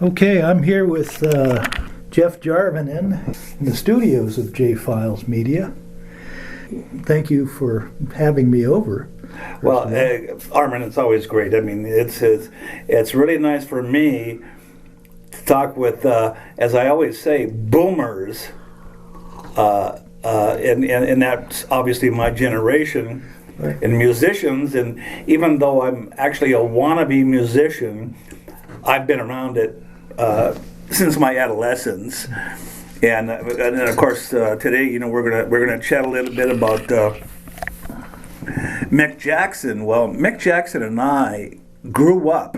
Okay, I'm here with Jeff Jarvinen in the studios of J-Files Media. Thank you for having me over. Well, Armin, it's always great. I mean, it's really nice for me to talk with, as I always say, boomers, and that's obviously my generation, right, and musicians. And even though I'm actually a wannabe musician, I've been around it since my adolescence. And of course, today, we're gonna chat a little bit about Mick Jackson. Well, Mick Jackson and I grew up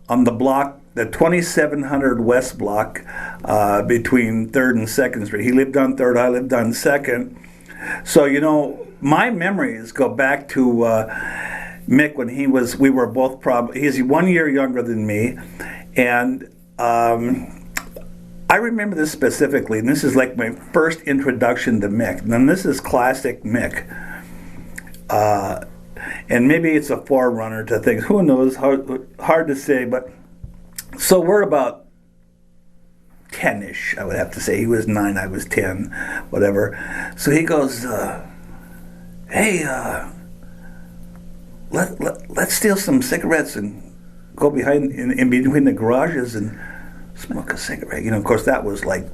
on the block, the 2700 West block, between 3rd and 2nd Street. He lived on 3rd, I lived on 2nd. So, my memories go back to Mick when we were both he's 1 year younger than me. And I remember this specifically, and this is like my first introduction to Mick. And this is classic Mick. And maybe it's a forerunner to things. Who knows? Hard to say. But so we're about 10-ish, I would have to say. He was 9, I was 10, whatever. So he goes, hey, let's steal some cigarettes and go behind in between the garages and smoke a cigarette. Of course, that was like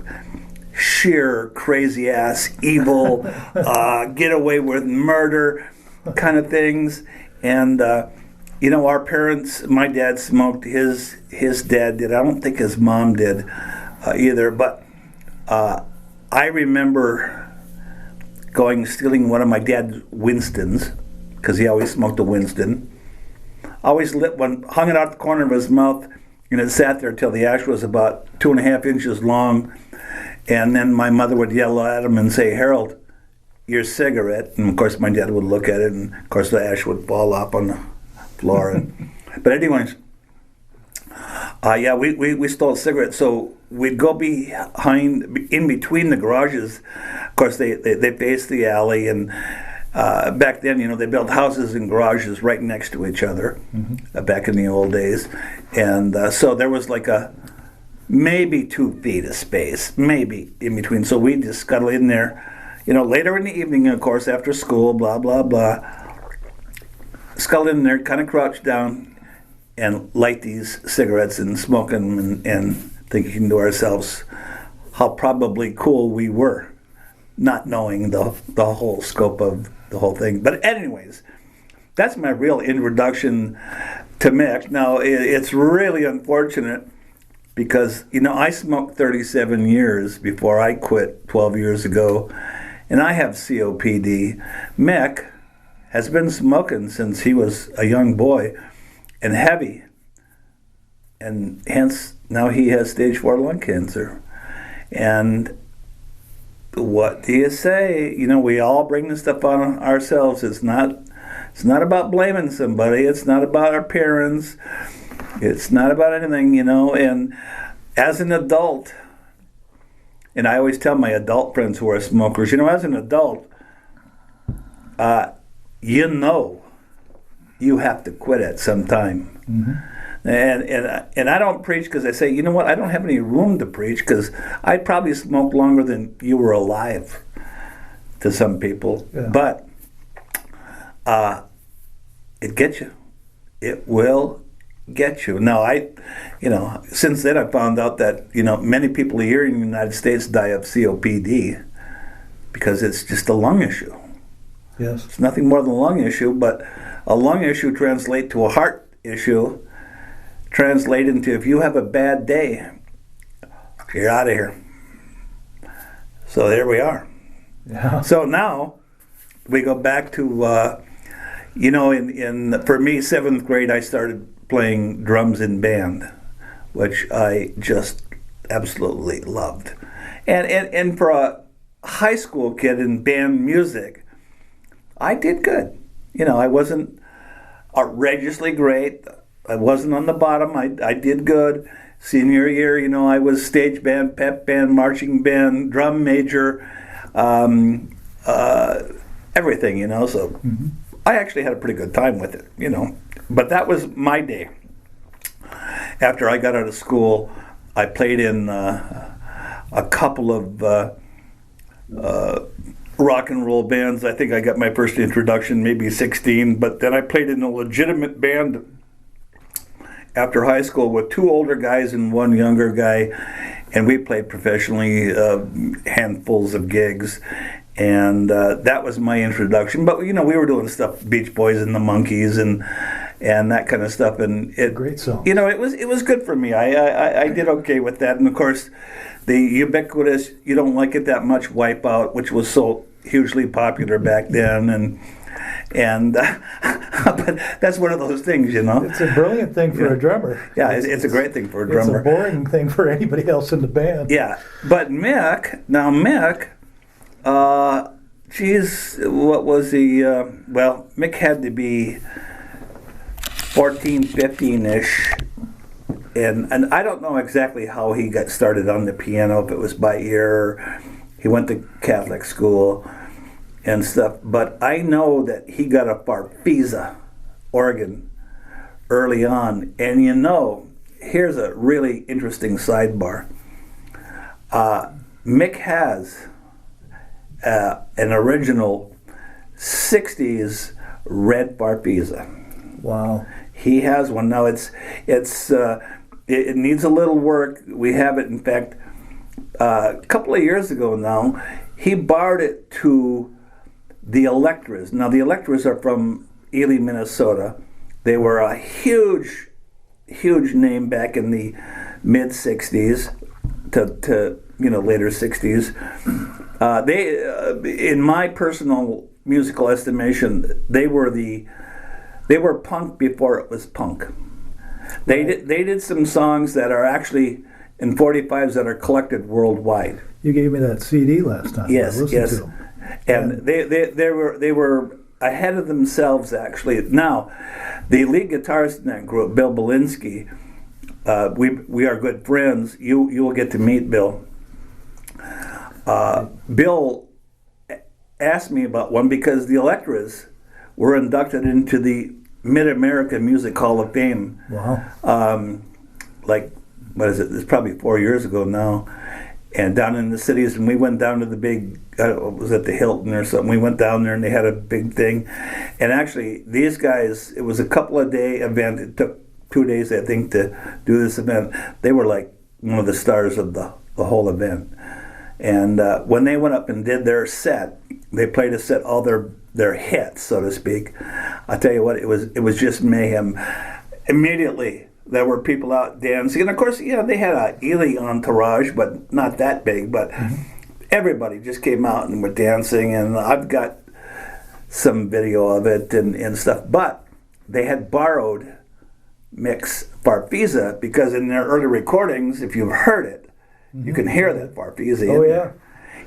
sheer crazy ass evil, get away with murder kind of things. And our parents, my dad smoked, his dad did. I don't think his mom did either. But I remember stealing one of my dad's Winstons, because he always smoked a Winston. Always lit one, hung it out the corner of his mouth, and it sat there till the ash was about 2.5 inches long. And then my mother would yell at him and say, "Harold, your cigarette." And of course my dad would look at it, and of course the ash would fall off on the floor. But anyways, we stole cigarettes. So we'd go in between the garages. Of course they faced the alley, and back then, they built houses and garages right next to each other, back in the old days. And so there was like maybe 2 feet of space, maybe in between. So we just scuttle in there, later in the evening, of course, after school, blah, blah, blah. Scuttle in there, kind of crouch down and light these cigarettes and smoke them and thinking to ourselves how probably cool we were, not knowing the whole scope of the whole thing. But anyways, that's my real introduction to Mick. Now, it's really unfortunate because, I smoked 37 years before I quit 12 years ago, and I have COPD. Mick has been smoking since he was a young boy, and heavy, and hence now he has stage 4 lung cancer. And what do you say? We all bring this stuff on ourselves. It's not about blaming somebody. It's not about our parents. It's not about anything, And as an adult, and I always tell my adult friends who are smokers, as an adult, you have to quit at some time. Mm-hmm. And I don't preach because I say, I don't have any room to preach, because I probably smoked longer than you were alive to some people. Yeah. But it gets you. It will get you. Now, since then I found out that, many people here in the United States die of COPD because it's just a lung issue. Yes. It's nothing more than a lung issue, but a lung issue translates to a heart issue, translate into, if you have a bad day, you're out of here. So there we are. Yeah. So now we go back to, for me, 7th grade, I started playing drums in band, which I just absolutely loved. And for a high school kid in band music, I did good. I wasn't outrageously great. I wasn't on the bottom. I did good. Senior year, I was stage band, pep band, marching band, drum major, everything, So I actually had a pretty good time with it, But that was my day. After I got out of school, I played in a couple of rock and roll bands. I think I got my first introduction maybe 16, but then I played in a legitimate band after high school with 2 older guys and 1 younger guy, and we played professionally, handfuls of gigs, and that was my introduction. But we were doing stuff, Beach Boys and the Monkees and that kind of stuff, and great song. It was good for me. I did okay with that, and of course, the ubiquitous "You Don't Like It That Much" Wipeout, which was so hugely popular back then, and but that's one of those things, It's a brilliant thing for a drummer. Yeah, it's a great thing for a drummer. It's a boring thing for anybody else in the band. Yeah, but Mick, what was he? Well, Mick had to be 14, 15-ish, and I don't know exactly how he got started on the piano, if it was by ear, or he went to Catholic school and stuff, but I know that he got a Farfisa organ early on, and here's a really interesting sidebar. Mick has an original 60s red Farfisa. Wow. He has one. Now it needs a little work. We have it, in fact, a couple of years ago now, he borrowed it to the Electras. Now the Electras are from Ely, Minnesota. They were a huge name back in the mid 60s to later 60s. They, in my personal musical estimation, they were punk before it was punk. They did some songs that are actually in 45s that are collected worldwide. You gave me that CD last time. Yes, I listened to them. And they were ahead of themselves, actually. Now, the lead guitarist in that group, Bill Belinsky, we are good friends. You will get to meet Bill. Bill asked me about one because the Electras were inducted into the Mid-America Music Hall of Fame. Wow. What is it? It's probably 4 years ago now. And down in the cities, and we went down to the big, it was at the Hilton or something. We went down there and they had a big thing. And actually, these guys, it was a couple of day event. It took 2 days, I think, to do this event. They were like one of the stars of the whole event. And when they went up and did their set, they played a set, all their hits, so to speak. I tell you what, it was just mayhem. Immediately, there were people out dancing, and of course, they had a Ely entourage, but not that big. But everybody just came out and were dancing, and I've got some video of it and stuff. But they had borrowed Mick's Farfisa because in their early recordings, if you've heard it, you can hear that Farfisa. Oh yeah,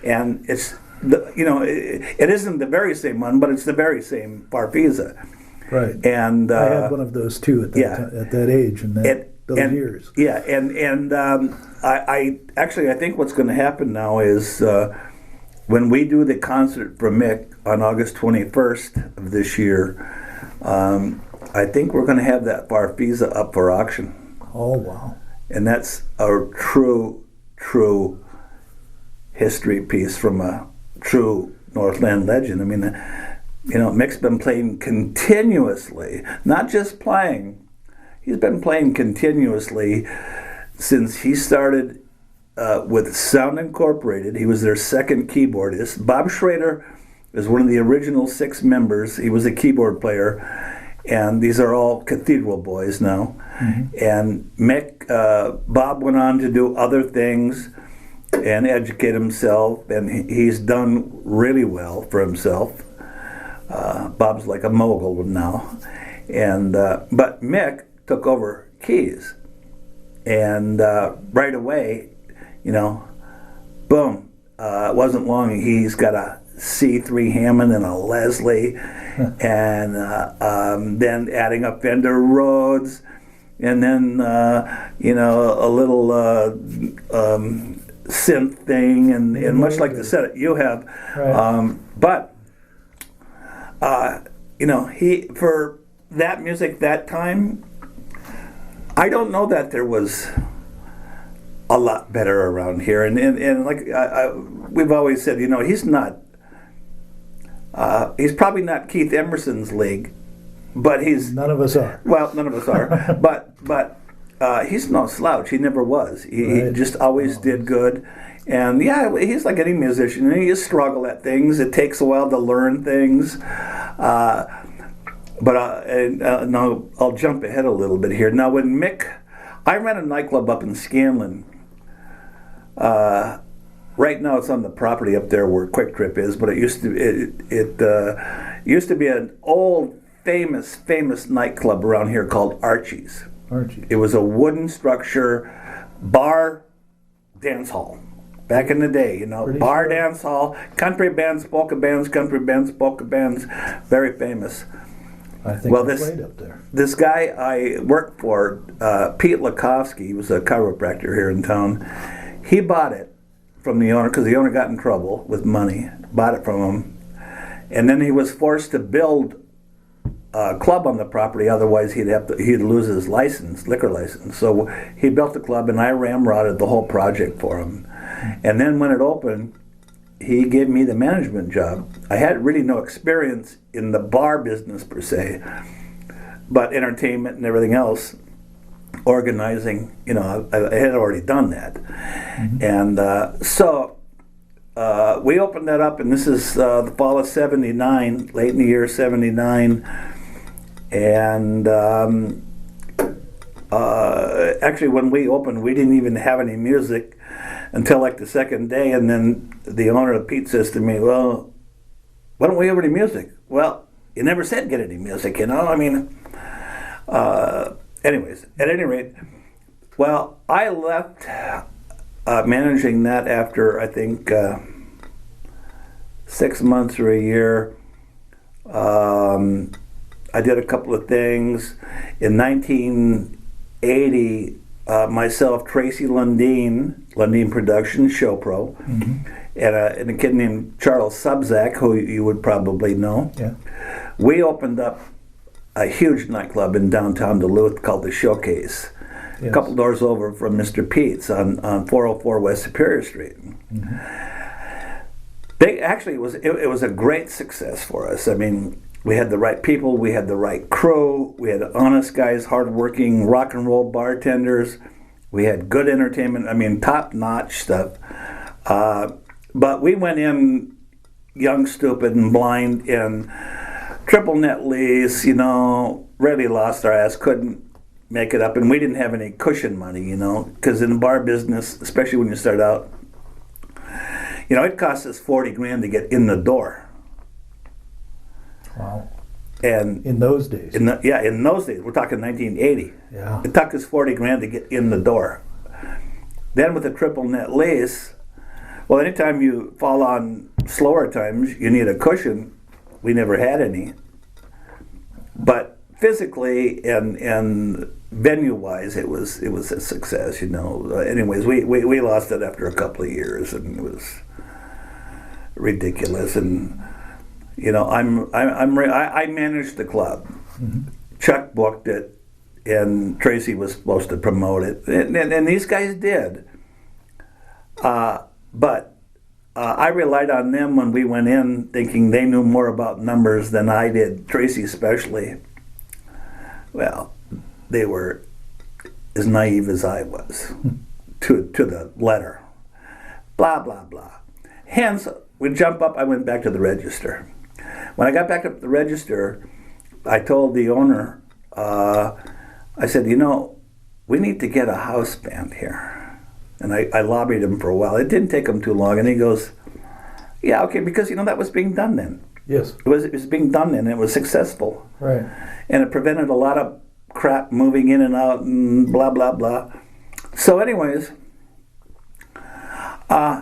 and it's it isn't the very same one, but it's the very same Farfisa. Right. And I had one of those too at that age and those years. Yeah, and I think what's going to happen now is when we do the concert for Mick on August 21st of this year, I think we're going to have that Farfisa up for auction. Oh wow! And that's a true history piece from a true Northland legend. I mean, Mick's been playing continuously, not just playing. He's been playing continuously since he started with Sound Incorporated. He was their second keyboardist. Bob Schrader is one of the original 6 members. He was a keyboard player, and these are all Cathedral boys now. Mm-hmm. And Mick, Bob went on to do other things and educate himself, and he's done really well for himself. Bob's like a mogul now, and but Mick took over keys, and right away, boom! It wasn't long. He's got a C3 Hammond and a Leslie, and then adding up Fender Rhodes, and then a little synth thing, and much like the set you have, right. But he, for that music that time, I don't know that there was a lot better around here. And like we've always said, he's not. He's probably not Keith Emerson's league, but he's. None of us are. Well, none of us are. but he's no slouch. He never was. He just always did good. And yeah, he's like any musician. You struggle at things. It takes a while to learn things. But now I'll jump ahead a little bit here. Now, when I ran a nightclub up in Scanlon. Right now, it's on the property up there where Quick Trip is, but it used to be an old famous nightclub around here called Archie's. It was a wooden structure, bar, dance hall. Back in the day, bar, dance hall, country bands, polka bands, country bands, polka bands, very famous. I think I played up there. This guy I worked for, Pete Lakovsky, he was a chiropractor here in town. He bought it from the owner because the owner got in trouble with money, bought it from him, and then he was forced to build a club on the property, otherwise he'd lose his liquor license. So he built the club, and I ramrodded the whole project for him. And then when it opened, he gave me the management job. I had really no experience in the bar business per se, but entertainment and everything else, organizing, I had already done that. Mm-hmm. And so we opened that up, and this is the fall of '79, late in the year '79. And actually, when we opened, we didn't even have any music until like the second day, and then the owner of Pete says to me, well, why don't we have any music? Well, you never said get any music, anyways, at any rate, well, I left managing that after, I think, 6 months or a year. I did a couple of things. In 1980, myself, Tracy Lundeen Productions, show pro, mm-hmm. and a kid named Charles Subzak, who you would probably know. Yeah. We opened up a huge nightclub in downtown Duluth called the Showcase, yes. A couple doors over from Mr. Pete's on 404 West Superior Street. Mm-hmm. It was a great success for us. We had the right people, we had the right crew, we had honest guys, hardworking rock and roll bartenders, we had good entertainment, top-notch stuff. But we went in young, stupid, and blind, and triple net lease, really lost our ass, couldn't make it up, and we didn't have any cushion money, because in the bar business, especially when you start out, it cost us $40,000 to get in the door. Wow. And in those days. In those days. We're talking 1980. Yeah. It took us $40,000 to get in the door. Then with a triple net lease, well, anytime you fall on slower times, you need a cushion. We never had any. But physically and venue-wise, it was a success, Anyways, we lost it after a couple of years, and it was ridiculous. And I managed the club. Mm-hmm. Chuck booked it, and Tracy was supposed to promote it, and these guys did. But I relied on them when we went in, thinking they knew more about numbers than I did, Tracy especially. Well, they were as naive as I was, to the letter. Blah, blah, blah. Hence, we jump up, I went back to the register. When I got back up to the register, I told the owner, I said, we need to get a house band here. And I lobbied him for a while. It didn't take him too long. And he goes, yeah, okay, because, that was being done then. Yes. It was being done then. It was successful. Right. And it prevented a lot of crap moving in and out and blah, blah, blah. So anyways,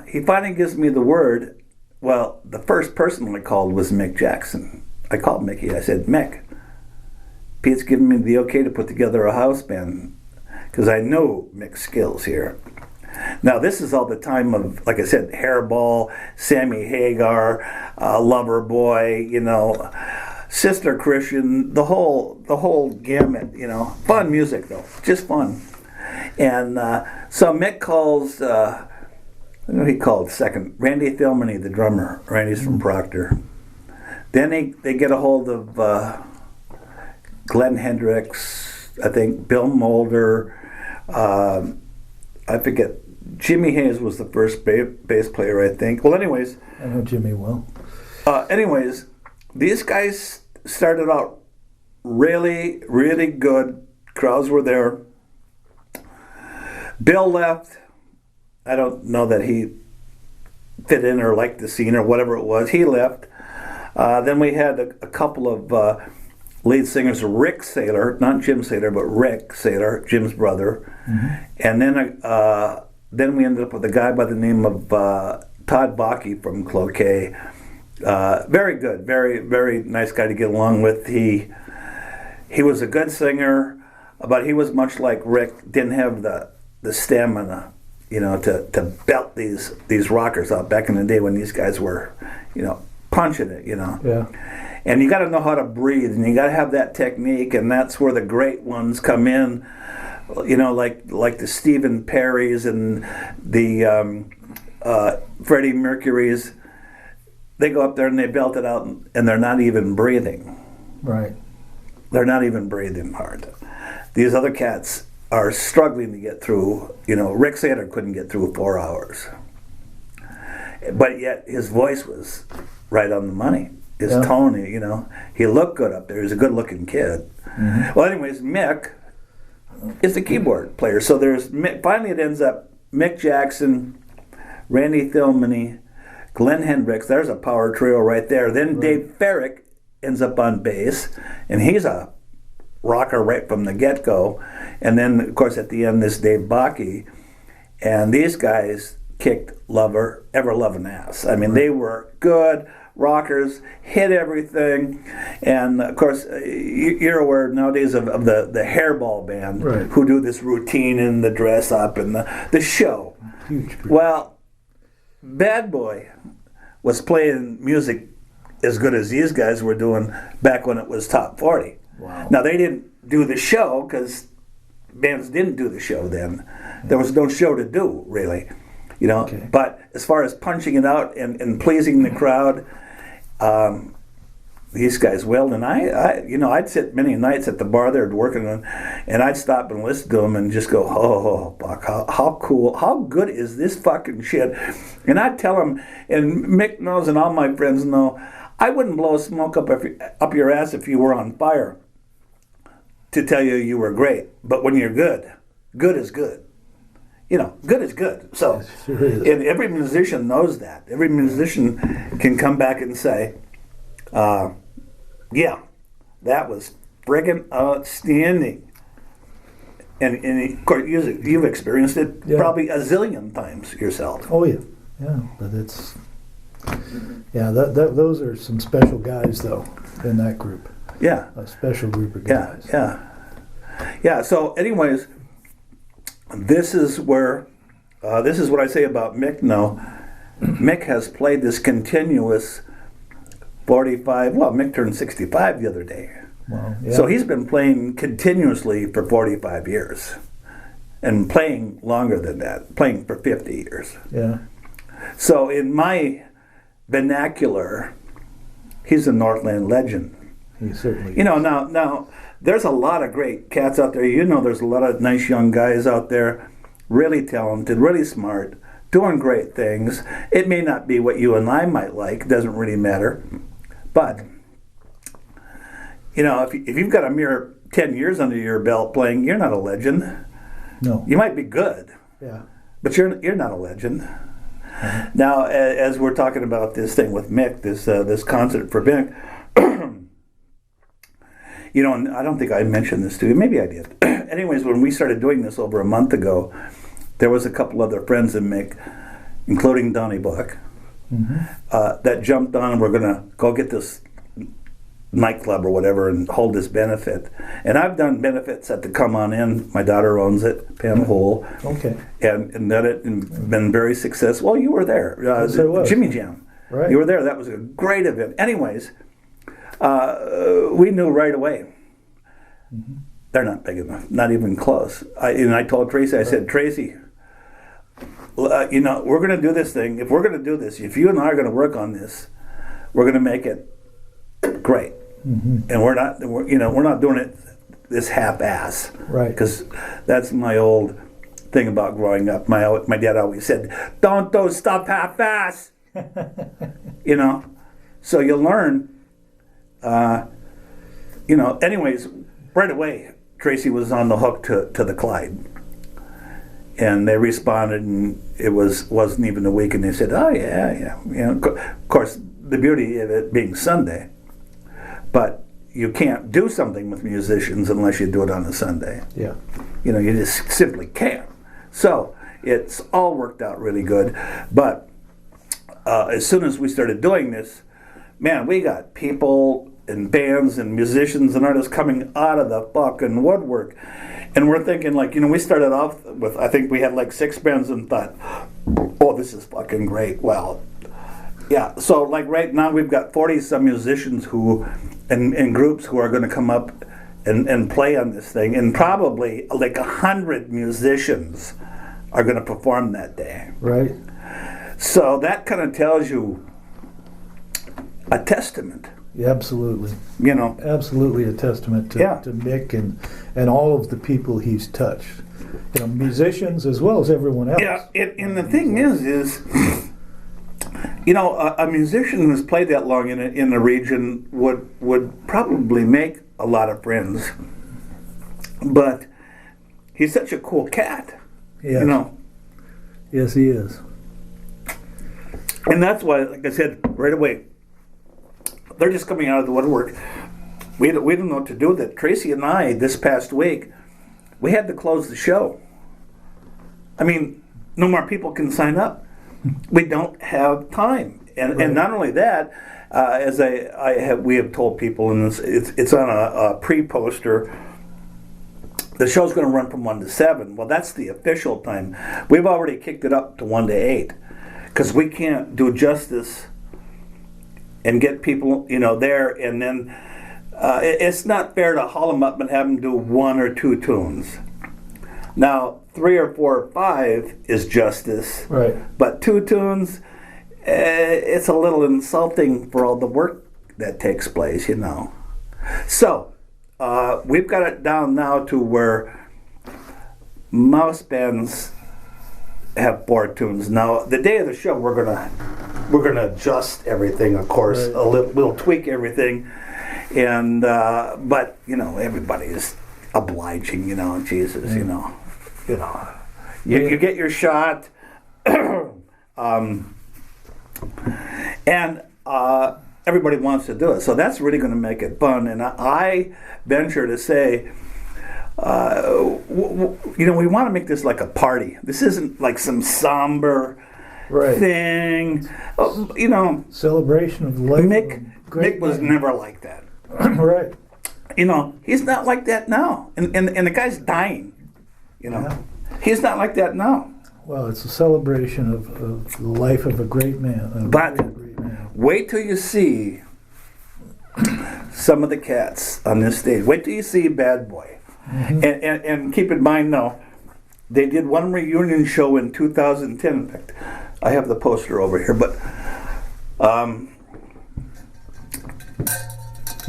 he finally gives me the word. Well, the first person I called was Mick Jackson. I called Mickey. I said, Mick, Pete's given me the okay to put together a house band, because I know Mick's skills here. Now, this is all the time of, like I said, Hairball, Sammy Hagar, Loverboy, Sister Christian, the whole gamut, fun music though, just fun. And so Mick calls, I don't know who he called second, Randy Thilmany, the drummer. Randy's from Proctor. Then they get a hold of Glenn Hendricks, I think, Bill Mulder, I forget, Jimmy Hayes was the first bass player, I think. Well, anyways. I know Jimmy well. Anyways, these guys started out really, really good. Crowds were there. Bill left. I don't know that he fit in or liked the scene or whatever it was. He left. Then we had a couple of lead singers, Rick Saylor, not Jim Saylor, but Rick Saylor, Jim's brother. Mm-hmm. And then we ended up with a guy by the name of Todd Bakke from Cloquet. Very good, very, very nice guy to get along with. He was a good singer, but he was much like Rick, didn't have the stamina, to belt these rockers out back in the day when these guys were, punching it, Yeah. And you got to know how to breathe, and you got to have that technique, and that's where the great ones come in, like the Stephen Perrys and the Freddie Mercurys. They go up there and they belt it out, and they're not even breathing. Right. They're not even breathing hard. These other cats are struggling to get through. Rick Saylor couldn't get through 4 hours. But yet his voice was right on the money. His tone, he looked good up there. He's a good-looking kid. Mm-hmm. Well, anyways, Mick is the keyboard player. So finally it ends up Mick Jackson, Randy Thilmany, Glenn Hendricks. There's a power trio right there. Then Dave Ferrick ends up on bass, and he's a rocker right from the get-go. And then, of course, at the end, this Dave Bakke. And these guys kicked ever-loving ass. I mean, they were good rockers, hit everything. And, of course, you're aware nowadays of the hairball band, right, who do this routine and the dress-up and the show. Huge. Well, Bad Boy was playing music as good as these guys were doing back when it was top 40. Wow. Now, they didn't do the show because bands didn't do the show then. There was no show to do, really. Okay. But as far as punching it out and pleasing the crowd, these guys willed. And I'd sit many nights at the bar there working on, and I'd stop and listen to them and just go, oh, Buck, how cool, how good is this fucking shit? And I'd tell them, and Mick knows and all my friends know, I wouldn't blow smoke up your ass if you were on fire to tell you were great. But when you're good, good is good. Good is good. So, sure is. And every musician knows that. Every musician can come back and say, yeah, that was friggin' outstanding. And of course, you've experienced it probably a zillion times yourself. Oh, yeah. Yeah, but it's... Yeah, those are some special guys, though, in that group. Yeah. A special group of guys. Yeah, so anyways... This is what I say about Mick now. Mick has played this continuous 45, Mick turned 65 the other day. Wow, yeah. So he's been playing continuously for 45 years. And playing longer than that, playing for 50 years. Yeah. So in my vernacular, he's a Northland legend. He certainly is. Now, there's a lot of great cats out there. There's a lot of nice young guys out there, really talented, really smart, doing great things. It may not be what you and I might like. It doesn't really matter. But, if you've got a mere 10 years under your belt playing, you're not a legend. No. You might be good. Yeah. But you're not a legend. Mm-hmm. Now, as we're talking about this thing with Mick, this concert for Mick, and I don't think I mentioned this to you. Maybe I did. Anyways, when we started doing this over a month ago, there was a couple other friends of Mick, including Donnie Buck, that jumped on and we're going to go get this nightclub or whatever and hold this benefit. And I've done benefits at the Come On In. My daughter owns it, Pam Hole. Okay. And done it and been very successful. Well, you were there. Yes, I was. Jimmy Jam. Right. You were there. That was a great event. Anyways, we knew right away. they're not big enough, not even close. I told Tracy, I said, Tracy, we're going to do this thing. If we're going to do this, if you and I are going to work on this, we're going to make it great. Mm-hmm. And we're not doing it this half-ass. Right. Because that's my old thing about growing up. My dad always said, don't do stuff half-ass. So you learn. Anyways, right away, Tracy was on the hook to the Clyde. And they responded, and it wasn't even a week, and they said, oh, yeah. Of course, the beauty of it being Sunday, but you can't do something with musicians unless you do it on a Sunday. Yeah. You just simply can't. So it's all worked out really good. But as soon as we started doing this, man, we got people and bands and musicians and artists coming out of the fucking woodwork. And we're thinking, we started off with, I think we had 6 bands and thought, oh, this is fucking great. Well, yeah. So, right now we've got 40-some musicians in groups who are going to come up and play on this thing. And probably 100 musicians are going to perform that day. Right. So that kind of tells you a testament. Yeah, absolutely. Absolutely a testament to Mick and all of the people he's touched. Musicians as well as everyone else. Yeah, and the thing is a musician who's played that long in the region would probably make a lot of friends. But he's such a cool cat. Yes. Yes, he is. And that's why, like I said, right away, they're just coming out of the woodwork. We don't know what to do with it. Tracy and I, this past week, we had to close the show. I mean, no more people can sign up. We don't have time. And not only that, as we have told people, and it's on a pre-poster, the show's going to run from 1 to 7. Well, that's the official time. We've already kicked it up to 1 to 8 because we can't do justice and get people, there, and then it's not fair to haul them up and have them do 1 or 2 tunes. Now, 3 or or 4 or 5 is justice, right? But 2 tunes, it's a little insulting for all the work that takes place, So, we've got it down now to where most bands have 4 tunes. Now, the day of the show, we're gonna adjust everything, of course. Right. We'll tweak everything, and but everybody is obliging. Jesus, you get your shot, and everybody wants to do it. So that's really going to make it fun. And I venture to say, we want to make this like a party. This isn't like some somber thing. Celebration of life. Mick was never like that. Right. He's not like that now. And the guy's dying. He's not like that now. Well, it's a celebration of the life of a great man. But wait till you see some of the cats on this stage. Wait till you see Bad Boy. Mm-hmm. And keep in mind now, they did one reunion show in 2010. In fact, I have the poster over here, but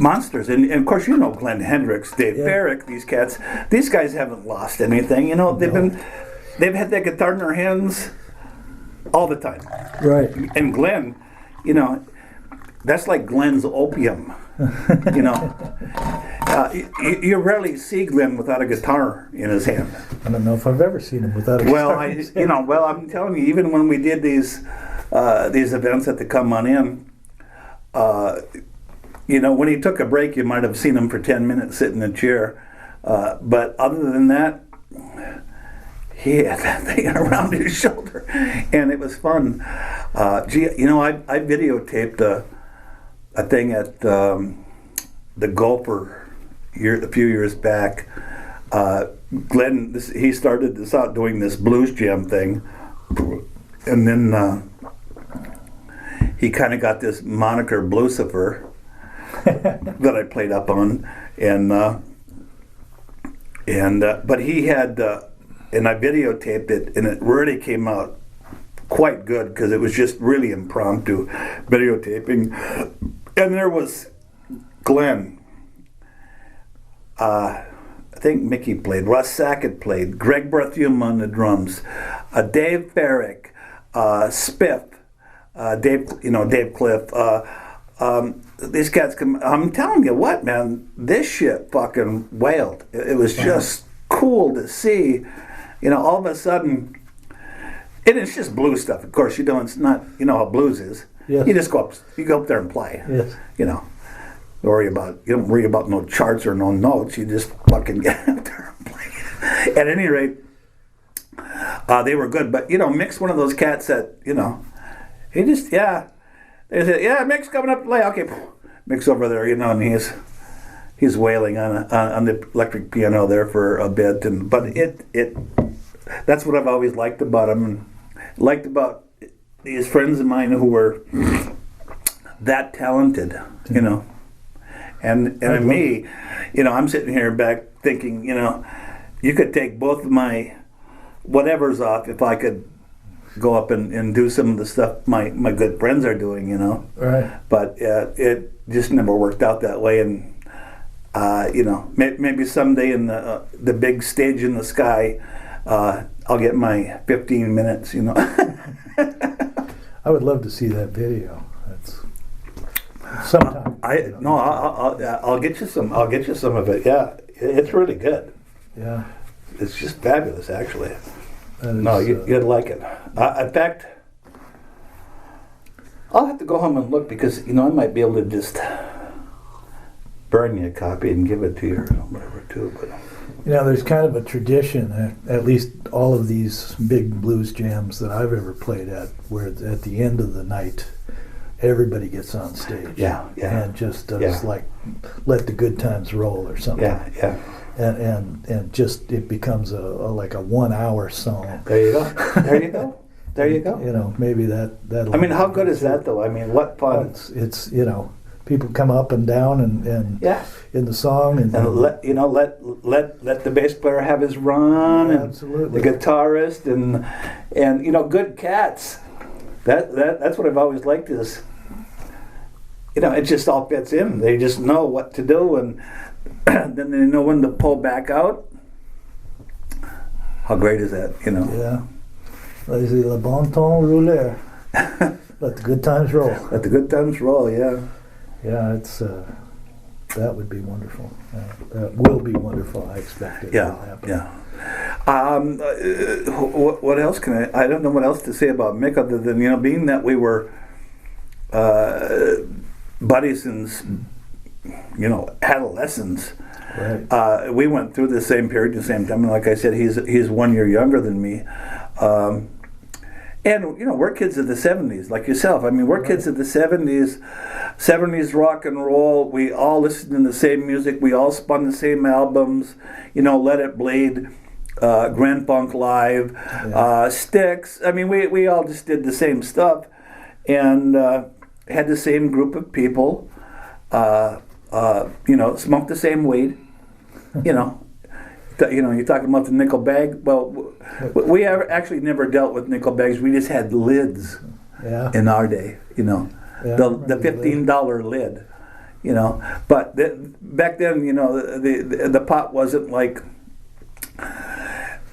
monsters. And of course, Glenn Hendricks, Dave Barrick, these guys haven't lost anything. They've had that guitar in their hands all the time. Right. And Glenn, that's like Glenn's opium. You rarely see Glenn without a guitar in his hand. I don't know if I've ever seen him without a guitar in his hand. Well, I'm telling you, even when we did these events at the Come On In, when he took a break, you might have seen him for 10 minutes sitting in a chair. But other than that, he had that thing around his shoulder, and it was fun. I videotaped a thing at the Gopher a few years back. Glenn, he started this out doing this blues jam thing, and then he kind of got this moniker Blucifer that I played up on, and And but he had, and I videotaped it, and it really came out quite good because it was just really impromptu videotaping. And there was Glenn. I think Mickey played. Russ Sackett played. Greg Berthium on the drums. Dave Farrick, Spiff, Dave Cliff. These cats come. I'm telling you what, man, this shit fucking wailed. It was just cool to see. All of a sudden, and it's just blues stuff. Of course, it's not. You know how blues is. Yes. You just go up there and play. Yes. You don't worry about no charts or no notes. You just fucking get up there and play. At any rate, they were good. But Mick's one of those cats that he just They said, Mick's coming up to play. Okay, Mick's over there, and he's wailing on the electric piano there for a bit. But that's what I've always liked about him, and liked about these friends of mine who were that talented, And me, I'm sitting here back thinking, you could take both of my whatevers off if I could go up and do some of the stuff my good friends are doing, Right. But it just never worked out that way, and maybe someday in the big stage in the sky, I'll get my 15 minutes, I would love to see that video. That's sometime. I'll get you some. I'll get you some of it. Yeah, it's really good. Yeah. It's just fabulous, actually. No, you'd like it. In fact, I'll have to go home and look because I might be able to just burn you a copy and give it to you or whatever too. But there's kind of a tradition, at least all of these big blues jams that I've ever played at, where at the end of the night, everybody gets on stage. Yeah. And just does like let the good times roll or something. Yeah. And just it becomes like a 1 hour song. There you go. Maybe that'll. I mean, how good is that though? I mean, what fun! It's people come up and down and in the song and let the bass player have his run and absolutely the guitarist and good cats. That's what I've always liked is it just all fits in. They just know what to do and then they know when to pull back out. How great is that? Yeah. Laissez le bon temps rouler. Let the good times roll. Let the good times roll. Yeah. Yeah, it's that would be wonderful. That will be wonderful. I expect it. Yeah, will happen. Yeah. What else can I don't know what else to say about Mick other than being that we were buddies since adolescence. Right. We went through the same period at the same time. And like I said, he's 1 year younger than me. And we're kids of the 70s, like yourself. I mean, we're kids of the 70s rock and roll. We all listened to the same music. We all spun the same albums. Let It Bleed, Grand Funk Live, Styx. I mean, we all just did the same stuff, and had the same group of people. Smoked the same weed. You're talking about the nickel bag. Well, we actually never dealt with nickel bags. We just had lids in our day, the $15 lid, But back then, the pot wasn't like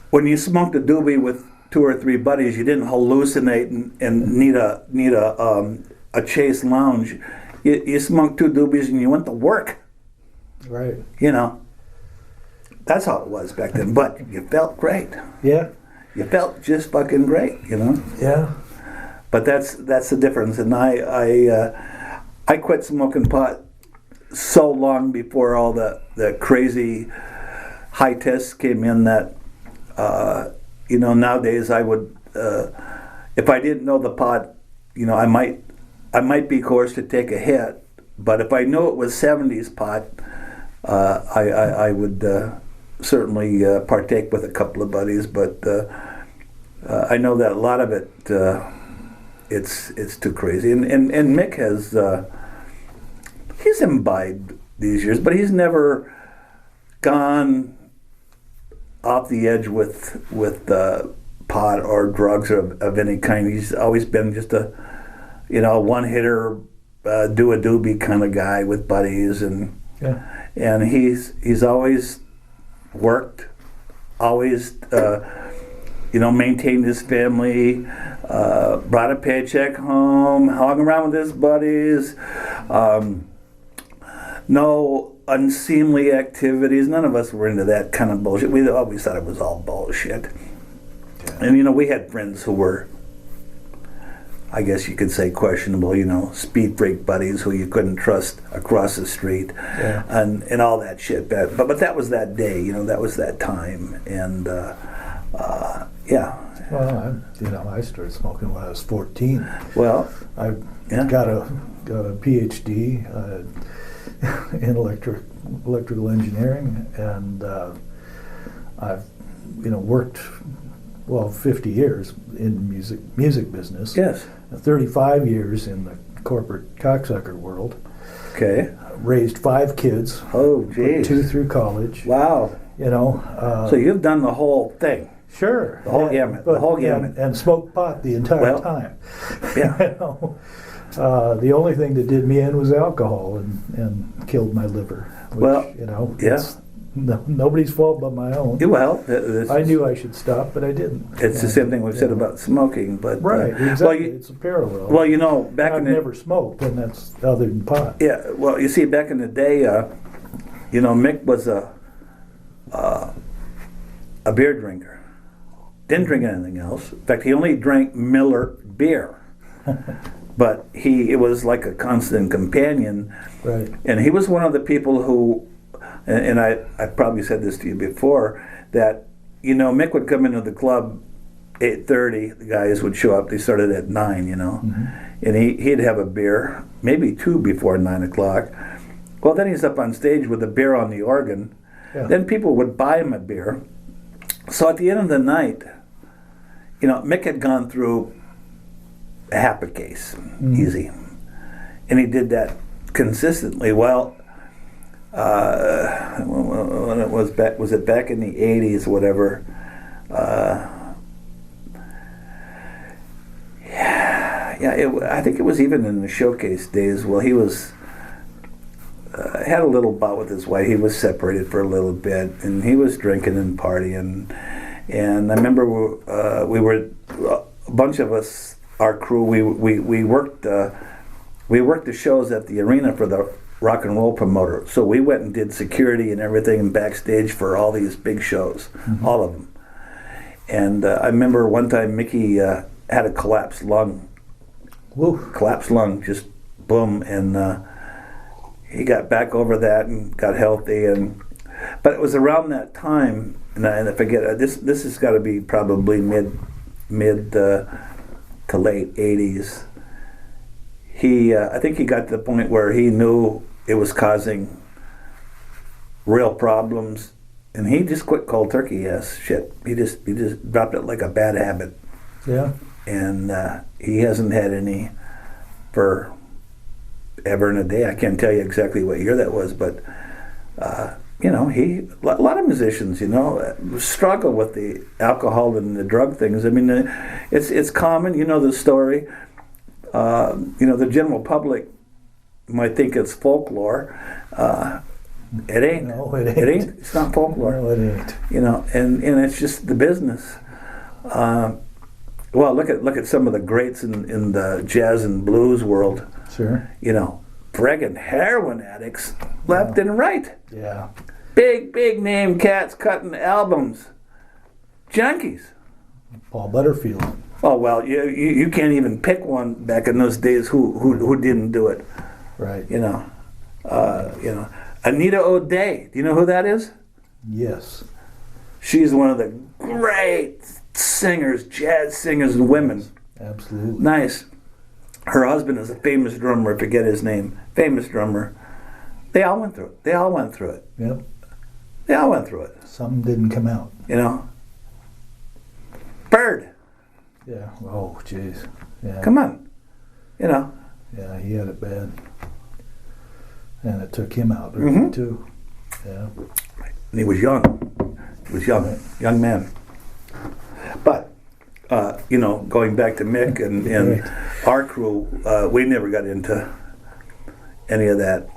when you smoked a doobie with 2 or 3 buddies. You didn't hallucinate and need a chase lounge. You smoked 2 doobies and you went to work. Right. That's how it was back then. But you felt great. Yeah. You felt just fucking great, Yeah. But that's the difference. And I quit smoking pot so long before all the crazy high tests came in that nowadays I would if I didn't know the pot, I might be coerced to take a hit. But if I knew it was 70s pot, I would certainly partake with a couple of buddies. But I know that a lot of it, it's too crazy. And Mick has he's imbibed these years, but he's never gone off the edge with pot or drugs of any kind. He's always been just a one hitter, do a doobie kind of guy with buddies, and he's always worked, always maintained his family, brought a paycheck home, hung around with his buddies. No unseemly activities. None of us were into that kind of bullshit. We always thought it was all bullshit. Yeah. And we had friends who were, I guess you could say, questionable, speed freak buddies who you couldn't trust across the street, and all that shit. But that was that day, that was that time, and Well, I started smoking when I was 14. Well, I got a PhD in electrical engineering, and I've worked 50 years in music business. Yes. 35 years in the corporate cocksucker world. Okay. Raised 5 kids. Oh, geez. 2 through college. Wow. So you've done the whole thing. Sure. The whole gamut. The whole gamut. And smoked pot the entire time. Yeah. The only thing that did me in was alcohol and killed my liver. Which, it's nobody's fault but my own. Well, I knew I should stop, but I didn't. It's the same thing we've said about smoking, but right, exactly. It's a parallel. Well, back I've never smoked, and that's other than pot. Yeah. Well, you see, back in the day, Mick was a beer drinker. Didn't drink anything else. In fact, he only drank Miller beer. But it was like a constant companion. Right. And he was one of the people who, and I probably said this to you before, that, Mick would come into the club 8:30, the guys would show up, they started at 9, Mm-hmm. and he'd have a beer, maybe 2 before 9 o'clock. Well, then he's up on stage with a beer on the organ. Yeah. Then people would buy him a beer. So at the end of the night, Mick had gone through half a case, easy. And he did that consistently. Well, when it was it back in the 80s, whatever? I think it was even in the Showcase days. Well, he was had a little bout with his wife. He was separated for a little bit, and he was drinking and partying. And I remember we were a bunch of us, our crew. We worked the shows at the arena for the rock and roll promoter. So we went and did security and everything and backstage for all these big shows, all of them. And I remember one time Mickey had a collapsed lung. Woo. Collapsed lung, just boom, and he got back over that and got healthy. But it was around that time, and I forget, this has got to be probably mid to late 80s. I think he got to the point where he knew it was causing real problems, and he just quit cold turkey. Yes, shit. He just dropped it like a bad habit. Yeah. And he hasn't had any for ever and a day. I can't tell you exactly what year that was, but a lot of musicians, struggle with the alcohol and the drug things. I mean, it's common. The story. The general public might think it's folklore. It ain't. No, it ain't. It ain't. It's not folklore. No, it ain't. And it's just the business. Well, look at some of the greats in the jazz and blues world. Sure. Friggin' heroin addicts left and right. Yeah. Big name cats cutting albums. Junkies. Paul Butterfield. Oh well, you can't even pick one back in those days who didn't do it. Right. Anita O'Day. Do you know who that is? Yes. She's one of the great singers, jazz singers, and women. Absolutely. Nice. Her husband is a famous drummer. I forget his name. Famous drummer. They all went through it. They all went through it. Yep. They all went through it. Some didn't come out. Bird. Yeah. Oh, jeez. Yeah. Come on. Yeah, he had it bad. And it took him out too. Yeah. And he was young. was young man. But going back to Mick and our crew, we never got into any of that.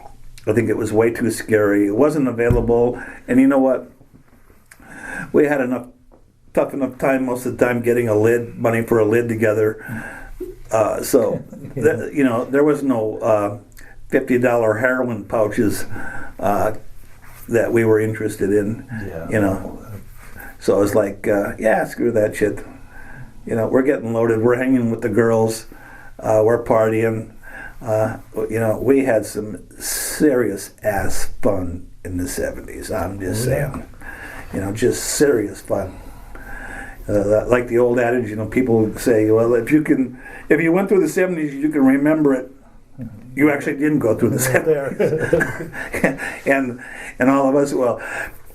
I think it was way too scary. It wasn't available, and you know what? We had tough enough time most of the time getting money for a lid together. So there was no $50 heroin pouches that we were interested in. Yeah. So it was like, screw that shit. We're getting loaded. We're hanging with the girls. We're partying. We had some serious ass fun in the 70s. I'm just saying. Just serious fun. Like the old adage, people say, well, if you went through the 70s, you can remember it. You actually didn't go through the 70s. and all of us, well,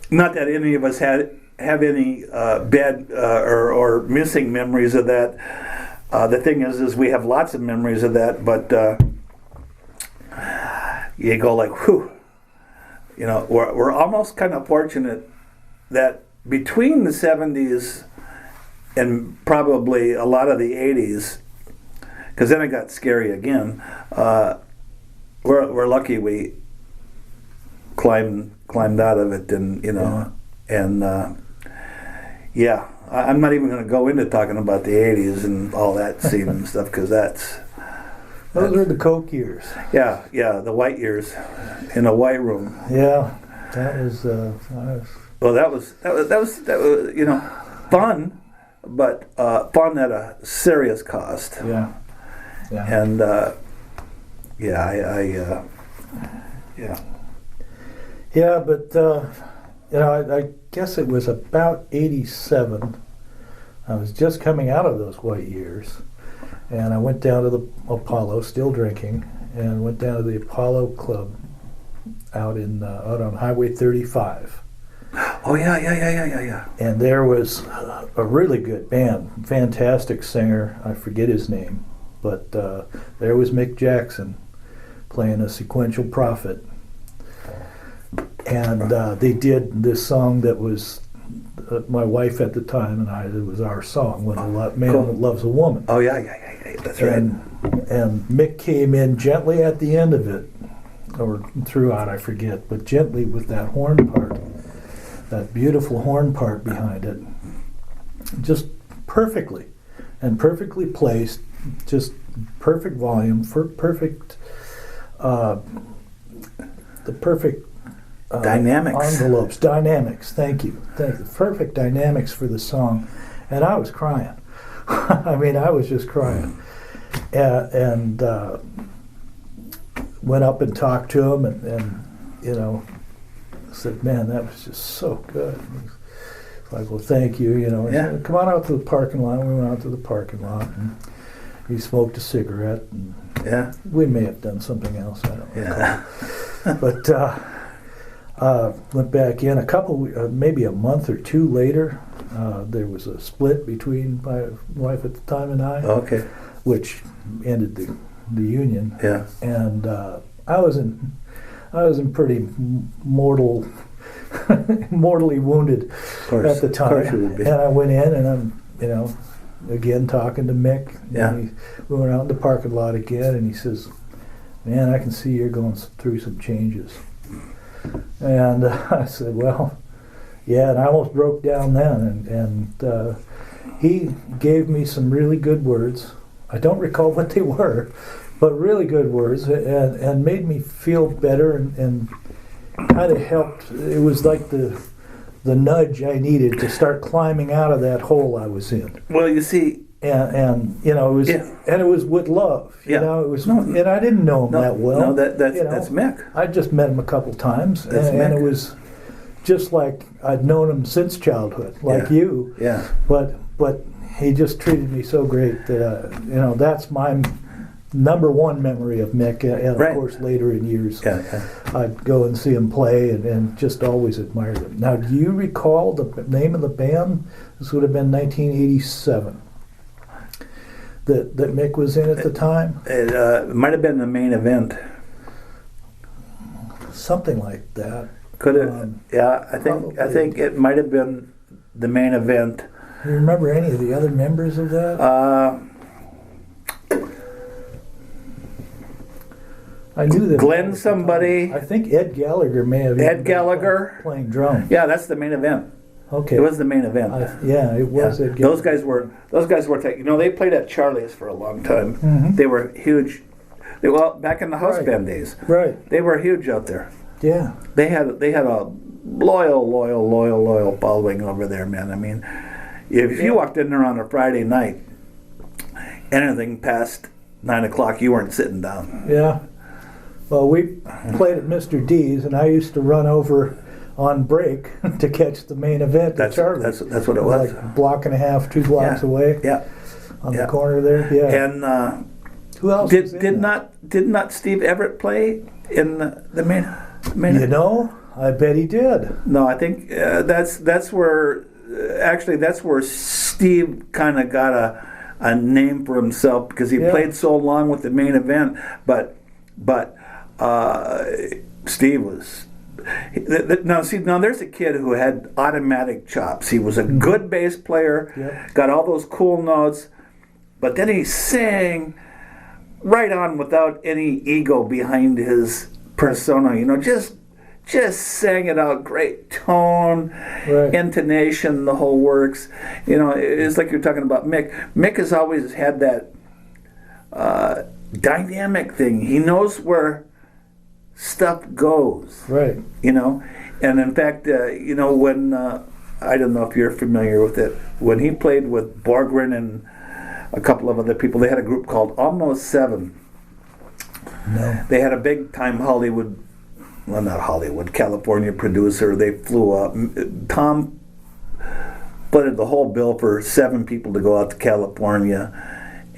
not that any of us have any bad or missing memories of that. The thing is we have lots of memories of that, but you go like, whew. We're almost kind of fortunate that between the 70s and probably a lot of the 80s, because then it got scary again, we're lucky we climbed out of it, and I'm not even going to go into talking about the 80s and all that scene and stuff, because those were the Coke years. Yeah, the white years in a white room. Yeah, that was. Well, that was fun, but fun at a serious cost. Yeah. And Yeah, but I guess it was about 87. I was just coming out of those white years, and I went down to the Apollo, still drinking, and went down to the Apollo Club out on Highway 35. Oh yeah. And there was a really good band, fantastic singer. I forget his name, but there was Mick Jackson playing a sequential prophet, and they did this song that was my wife at the time and I. It was our song, "When a Man Loves a Woman." Oh yeah, that's right. And Mick came in gently at the end of it, or throughout, I forget, but gently with that horn part, that beautiful horn part behind it, just perfectly placed, just perfect volume, perfect, the perfect dynamics. Dynamics. Thank you. Perfect dynamics for the song, and I was crying. I mean, I was just crying, and went up and talked to him, and said, "Man, that was just so good." It's like, "Well, thank you." Said, "Come on out to the parking lot." We went out to the parking lot, and he smoked a cigarette, and we may have done something else. I don't recall. But went back in maybe a month or two later. There was a split between my wife at the time and I, which ended the union. Yeah. And I was in pretty mortally wounded at the time. Of course you would be. And I went in, and I'm again talking to Mick. Yeah. We went out in the parking lot again, and he says, "Man, I can see you're going through some changes." And I said, "Well, yeah," and I almost broke down then. And he gave me some really good words. I don't recall what they were, but really good words, and made me feel better, and kind of helped. It was like the nudge I needed to start climbing out of that hole I was in. Well, you see, and it was, and it was with love. It was, and I didn't know him that well. No, that's Mick. I just met him a couple times, and it was just like I'd known him since childhood, like you. Yeah. But he just treated me so great that that's my number one memory of Mick, and of course later in years I'd go and see him play, and just always admired him. Now, do you recall the name of the band? This would have been 1987 that Mick was in at the time. It might have been the Main Event. Something like that. Could have. Yeah, I think it might have been the main event. Do you remember any of the other members of that? I knew that. Glenn somebody. I think Ed Gallagher may have. Ed Gallagher playing drums. Yeah, that's the main event. Okay. It was the main event. It was. Yeah. Ed Those guys were. They played at Charlie's for a long time. Mm-hmm. They were huge. Back in the house band days. Right. They were huge out there. Yeah. They had a loyal following over there, man. I mean, if you walked in there on a Friday night, anything past 9 o'clock, you weren't sitting down. Yeah. Well, we played at Mr. D's, and I used to run over on break to catch the main event at Charlie's. That's what it was. Like a block and a half, 2 blocks away. Yeah. On the corner there. Yeah. And who else did not Steve Everett play in the main? You know, I bet he did. No, I think that's where Steve kind of got a name for himself because he played so long with the main event. But Steve was. Now there's a kid who had automatic chops. He was a good bass player, got all those cool notes, but then he sang right on without any ego behind his persona. You know, just sang it out, great tone, intonation, the whole works. You know, it's like you're talking about Mick. Mick has always had that dynamic thing. He knows where stuff goes. Right. You know, and in fact, when I don't know if you're familiar with it, when he played with Borgren and a couple of other people, they had a group called Almost Seven. No. They had a big time California producer. They flew up. Tom footed the whole bill for 7 people to go out to California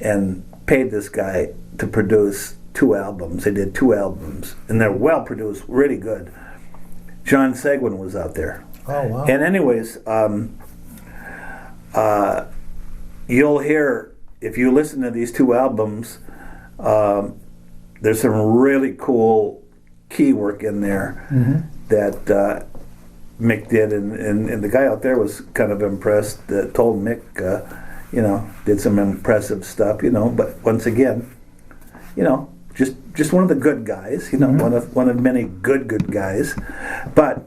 and paid this guy to produce 2 albums. They did 2 albums, and they're well produced, really good. John Seguin was out there. Oh, wow. And anyways, you'll hear, if you listen to these 2 albums, there's some really cool key work in there that Mick did, and the guy out there was kind of impressed. Told Mick, did some impressive stuff, But once again, just one of the good guys, one of many good guys. But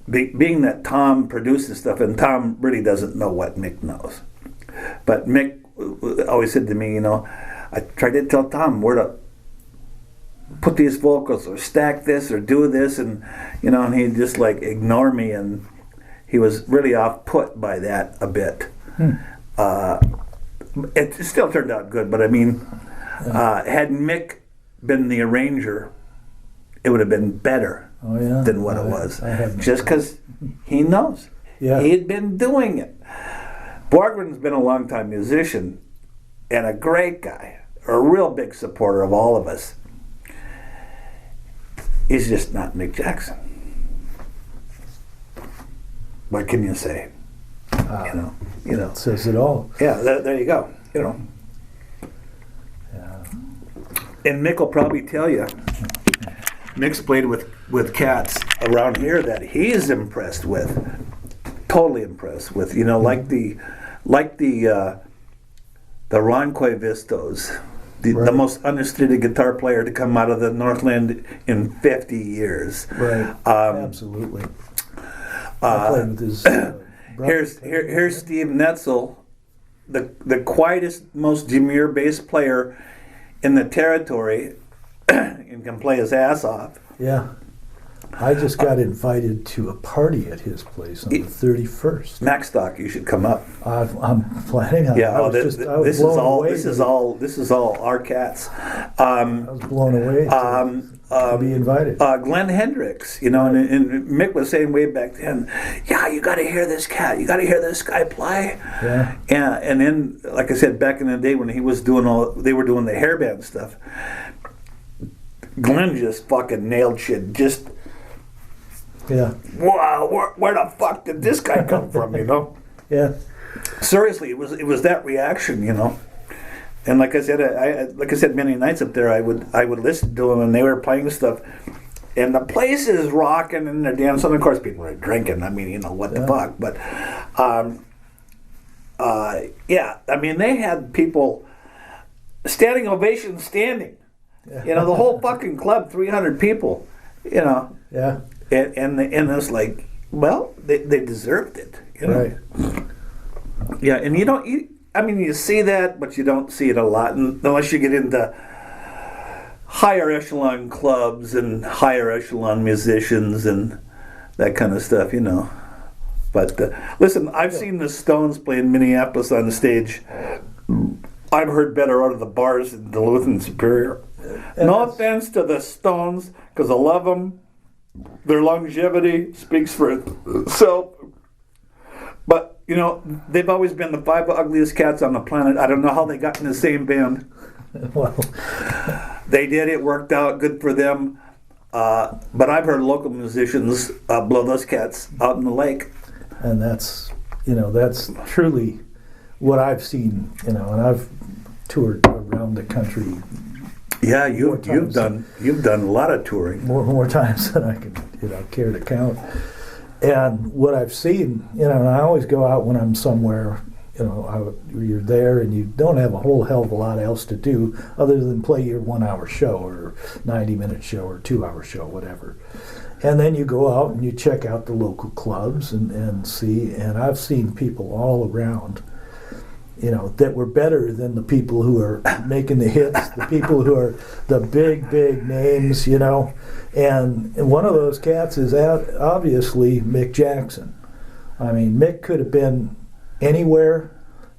being that Tom produces stuff, and Tom really doesn't know what Mick knows. But Mick always said to me, I tried to tell Tom where to put these vocals or stack this or do this, and and he'd just like ignore me, and he was really off put by that a bit. It still turned out good, but I mean, had Mick been the arranger, it would have been better than what it was. Just because he knows. Yeah. He'd been doing it. Borgren's been a long-time musician and a great guy, a real big supporter of all of us. He's just not Mick Jackson. What can you say? It says it all. Yeah, there you go. Yeah. And Mick will probably tell you, Mick's played with cats around here that he's impressed with, totally impressed with. Like the Ron Cuevistos, the most understated guitar player to come out of the Northland in 50 years. Right. Absolutely. I played with his. Here's Steve Netzel, the quietest, most demure bass player in the territory, and can play his ass off. Yeah. I just got invited to a party at his place on the 31st. Maxstock, you should come up. I'm planning on. Yeah, this is all our cats. I was blown away to be invited. Glenn Hendricks, and Mick was saying way back then, yeah, you got to hear this cat, you got to hear this guy play. Yeah. And then, like I said, back in the day when they were doing the hairband stuff, Glenn just fucking nailed shit. Just. Yeah. Wow, where the fuck did this guy come from, Yeah. Seriously, it was that reaction, And like I said, many nights up there, I would listen to them, and they were playing stuff, and the place is rocking, and they're dancing. And of course, people are drinking. I mean, what the fuck? But, yeah, I mean, they had people standing ovation, standing. The whole fucking club, 300 people. Yeah. And it's like, well, they deserved it. Right. Yeah, and you see that, but you don't see it a lot unless you get into higher echelon clubs and higher echelon musicians and that kind of stuff, But listen, I've seen the Stones play in Minneapolis on the stage. I've heard better out of the bars in Duluth and Superior. No offense to the Stones, because I love them. Their longevity speaks for itself. But, they've always been the 5 ugliest cats on the planet. I don't know how they got in the same band. Well, they did. It worked out. Good for them. But I've heard local musicians blow those cats out in the lake. And that's truly what I've seen, and I've toured around the country. Yeah, you've done a lot of touring. More times than I can care to count. And what I've seen, and I always go out when I'm somewhere, you're there and you don't have a whole hell of a lot else to do other than play your 1-hour show or 90-minute show or 2-hour show, whatever. And then you go out and you check out the local clubs and see, and I've seen people all around, that were better than the people who are making the hits, the people who are the big names, And one of those cats is obviously Mick Jackson. I mean, Mick could have been anywhere.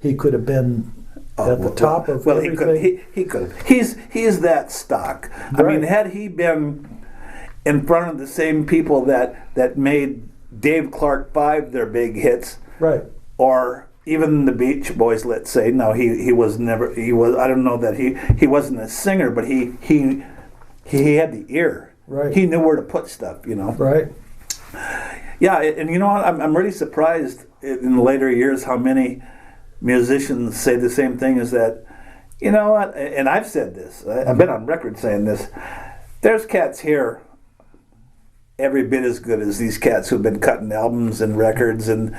He could have been at the top of everything. He could have. He's that stock. Right. I mean, had he been in front of the same people that made Dave Clark 5 their big hits, right, or even the Beach Boys, let's say. No, he was never. He was. I don't know that he wasn't a singer, but he had the ear. Right. He knew where to put stuff. Right. Yeah, and I'm really surprised in the later years how many musicians say the same thing as that. And I've said this. I've been on record saying this. There's cats here every bit as good as these cats who've been cutting albums and records and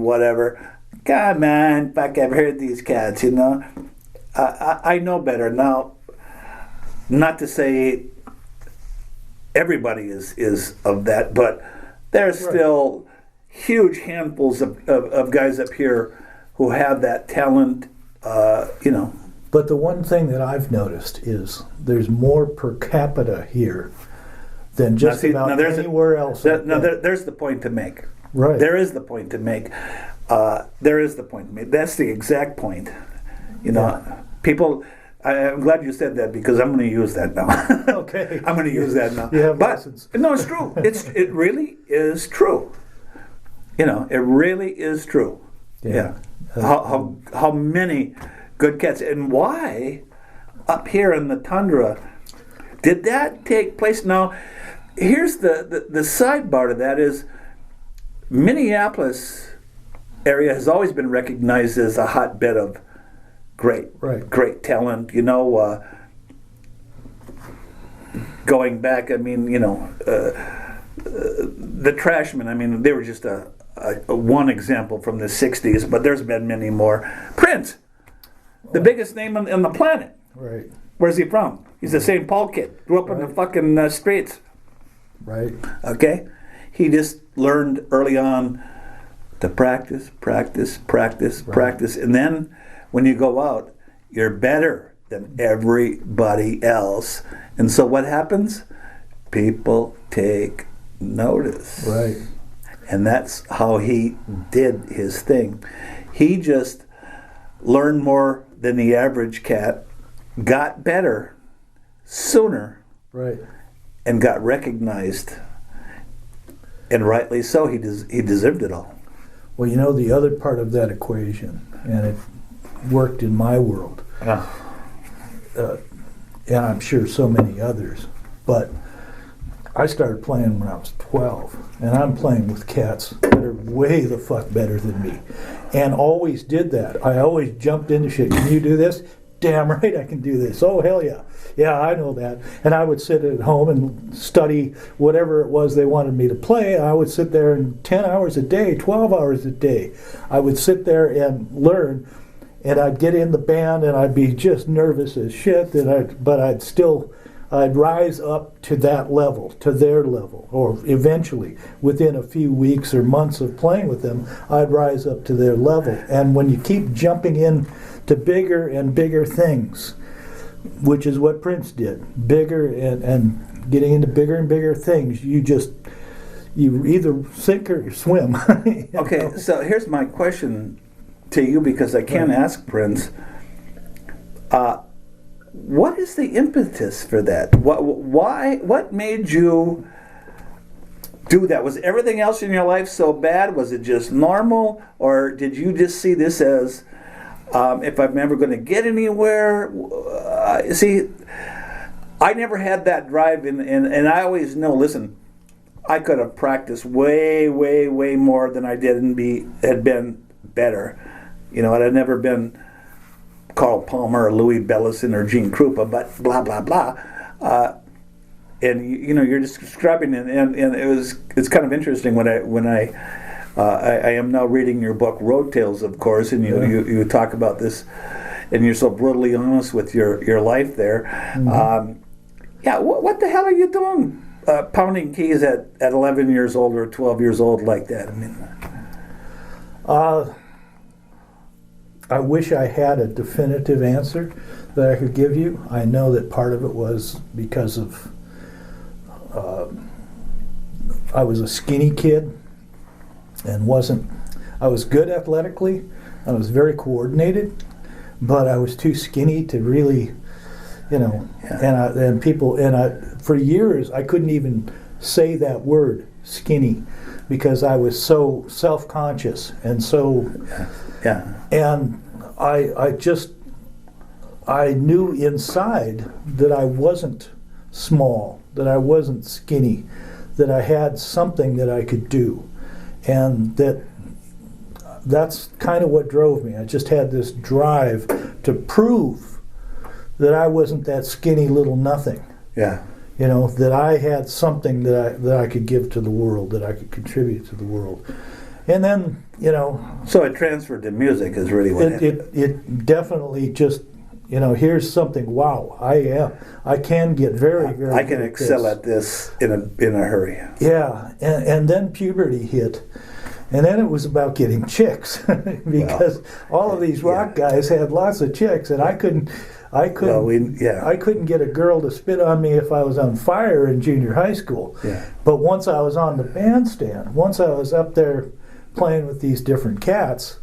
whatever. God, man, fuck, I've heard these cats, I know better. Now, not to say everybody is of that, but there's still huge handfuls of guys up here who have that talent, But the one thing that I've noticed is there's more per capita here than just about anywhere else. There's the point to make. Right. There is the point to make. That's the exact point. People. I'm glad you said that because I'm going to use that now. Okay. I'm going to use that now. You have but lessons. No, it's true. It really is true. It really is true. Yeah. How many good cats, and why up here in the tundra did that take place? Now, here's the sidebar to that is Minneapolis area has always been recognized as a hotbed of great talent. Going back, I mean, the Trashmen. I mean, they were just a one example from the '60s, but there's been many more. Prince, the biggest name on the planet. Right. Where's he from? He's a St. Paul kid. Grew up in the fucking streets. Right. Okay? He just learned early on to practice. And then when you go out, you're better than everybody else. And so what happens? People take notice. Right. And that's how he did his thing. He just learned more than the average cat, got better sooner, right, and got recognized. And rightly so. He deserved it all. Well, the other part of that equation, and it worked in my world, and I'm sure so many others, but I started playing when I was 12, and I'm playing with cats that are way the fuck better than me, and always did that. I always jumped into shit. Can you do this? damn right I can do this. Oh, hell yeah. Yeah, I know that. And I would sit at home and study whatever it was they wanted me to play. I would sit there and 10 hours a day, 12 hours a day. I would sit there and learn, and I'd get in the band and I'd be just nervous as shit, but I'd rise up to that level, to their level, or eventually, within a few weeks or months of playing with them, I'd rise up to their level. And when you keep jumping in to bigger and bigger things, which is what Prince did, bigger and getting into bigger and bigger things, you either sink or you swim. Okay, so here's my question to you, because I can't ask Prince. What is the impetus for that? What made you do that? Was everything else in your life so bad? Was it just normal? Or did you just see this as, if I'm ever going to get anywhere? See, I never had that drive, and I always know, listen, I could have practiced way, way, way more than I did and had been better. You know, it had never been Carl Palmer or Louis Bellison or Gene Krupa, but blah blah blah, and you know, you're just describing it, and it's kind of interesting when I am now reading your book Road Tales, of course, and you talk about this, and you're so brutally honest with your life there. Mm-hmm. What the hell are you doing, pounding keys at 11 years old or 12 years old like that? I mean, I wish I had a definitive answer that I could give you. I know that part of it was because of I was a skinny kid and I was good athletically. I was very coordinated, but I was too skinny to really, you know. Yeah. For years I couldn't even say that word, skinny, because I was so self-conscious and so. Yeah. And I knew inside that I wasn't small, that I wasn't skinny, that I had something that I could do. And that's kind of what drove me. I just had this drive to prove that I wasn't that skinny little nothing. Yeah. You know, that I had something that I could give to the world, that I could contribute to the world. And then, you know... So it transferred to music is really what happened. It definitely just, you know, here's something, wow, I can get very, very I can excel at this in a hurry. Yeah, and then puberty hit. And then it was about getting chicks. Because all of these rock guys had lots of chicks, and I couldn't get a girl to spit on me if I was on fire in junior high school. Yeah. But once I was on the bandstand, once I was up there playing with these different cats,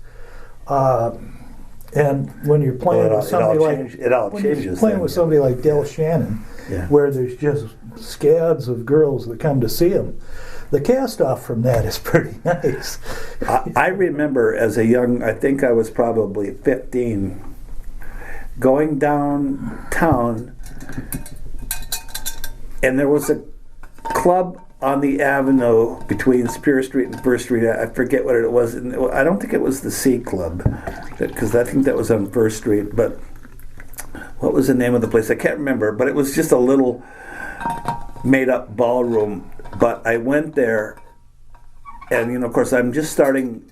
and when you're playing with somebody like Del Shannon, where there's just scads of girls that come to see him, the cast off from that is pretty nice. I remember as a young, I think I was probably 15, going downtown, and there was a club on the avenue between Superior Street and First Street. I forget what it was. I don't think it was the C Club, because I think that was on First Street. But what was the name of the place? I can't remember. But it was just a little made-up ballroom. But I went there, and you know, of course, I'm just starting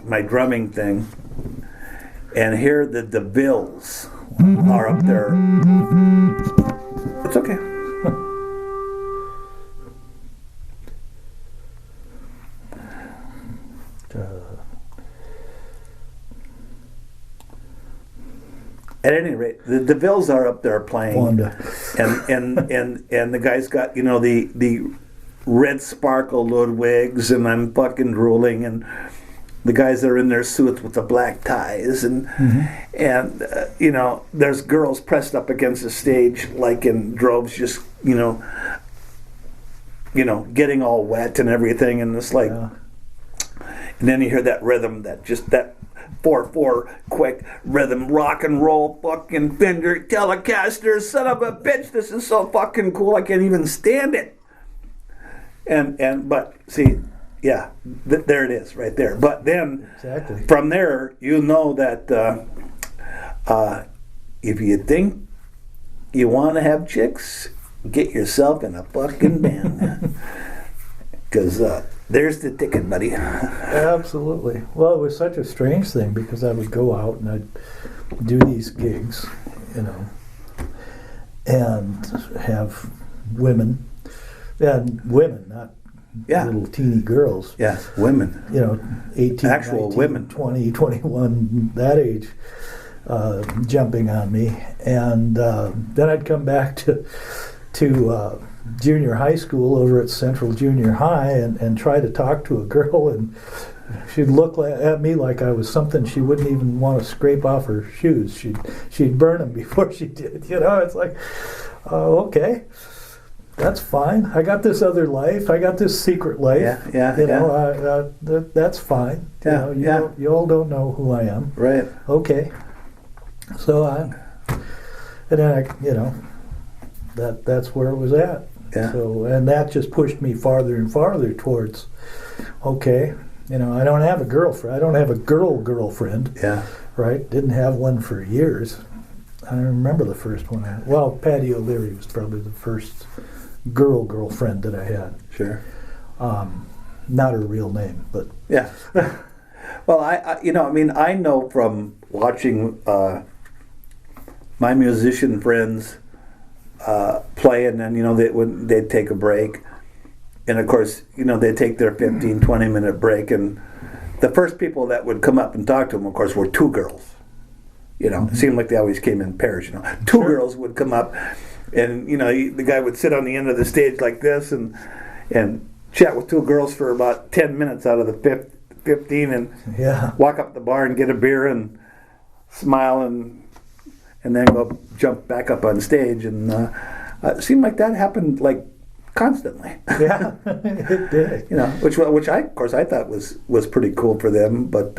my drumming thing, and here the DeVilles are up there. It's okay. At any rate, the DeVilles are up there playing, and the guy's got, you know, the red sparkle Ludwigs, and I'm fucking drooling, and the guys that are in their suits with the black ties, and you know, there's girls pressed up against the stage like in droves, just you know, getting all wet and everything, and it's like, and then you hear that rhythm, that 4/4 quick rhythm, rock and roll, fucking Fender Telecaster, son of a bitch, this is so fucking cool, I can't even stand it. But see, yeah, there it is, right there. But then, from there, you know that if you think you want to have chicks, get yourself in a fucking band. Because there's the ticket, buddy. Absolutely. Well, it was such a strange thing because I would go out and I'd do these gigs, you know, and have women, not little teeny girls. Yeah, women. You know, 18, actual 19, women. 20, 21, that age, jumping on me. And then I'd come back to junior high school over at Central Junior High and try to talk to a girl, and she'd look at me like I was something she wouldn't even want to scrape off her shoes. She'd burn them before she did. You know, it's like, okay, that's fine. I got this other life. I got this secret life. You know, that's fine. Yeah, you know, you all don't know who I am. Right. Okay. So and then you know, that's where it was at. Yeah. So, and that just pushed me farther and farther towards, okay, you know, I don't have a girlfriend. I don't have a girlfriend. Yeah. Right? Didn't have one for years. I don't remember the first one. Well, Patty O'Leary was probably the first girlfriend that I had. Sure. Not her real name, but. Yeah. Well, I you know, I mean, I know from watching my musician friends play, and then, you know, they'd take a break, and of course, you know, they'd take their 15, 20-minute break, and the first people that would come up and talk to them, of course, were two girls. You know, it seemed like they always came in pairs. You know, two girls would come up, and you know, the guy would sit on the end of the stage like this, and chat with two girls for about 10 minutes out of the 15, and walk up the bar and get a beer and smile and then go jump back up on stage, and it seemed like that happened like constantly. Yeah, it did. You know, which I, of course, I thought was pretty cool for them. But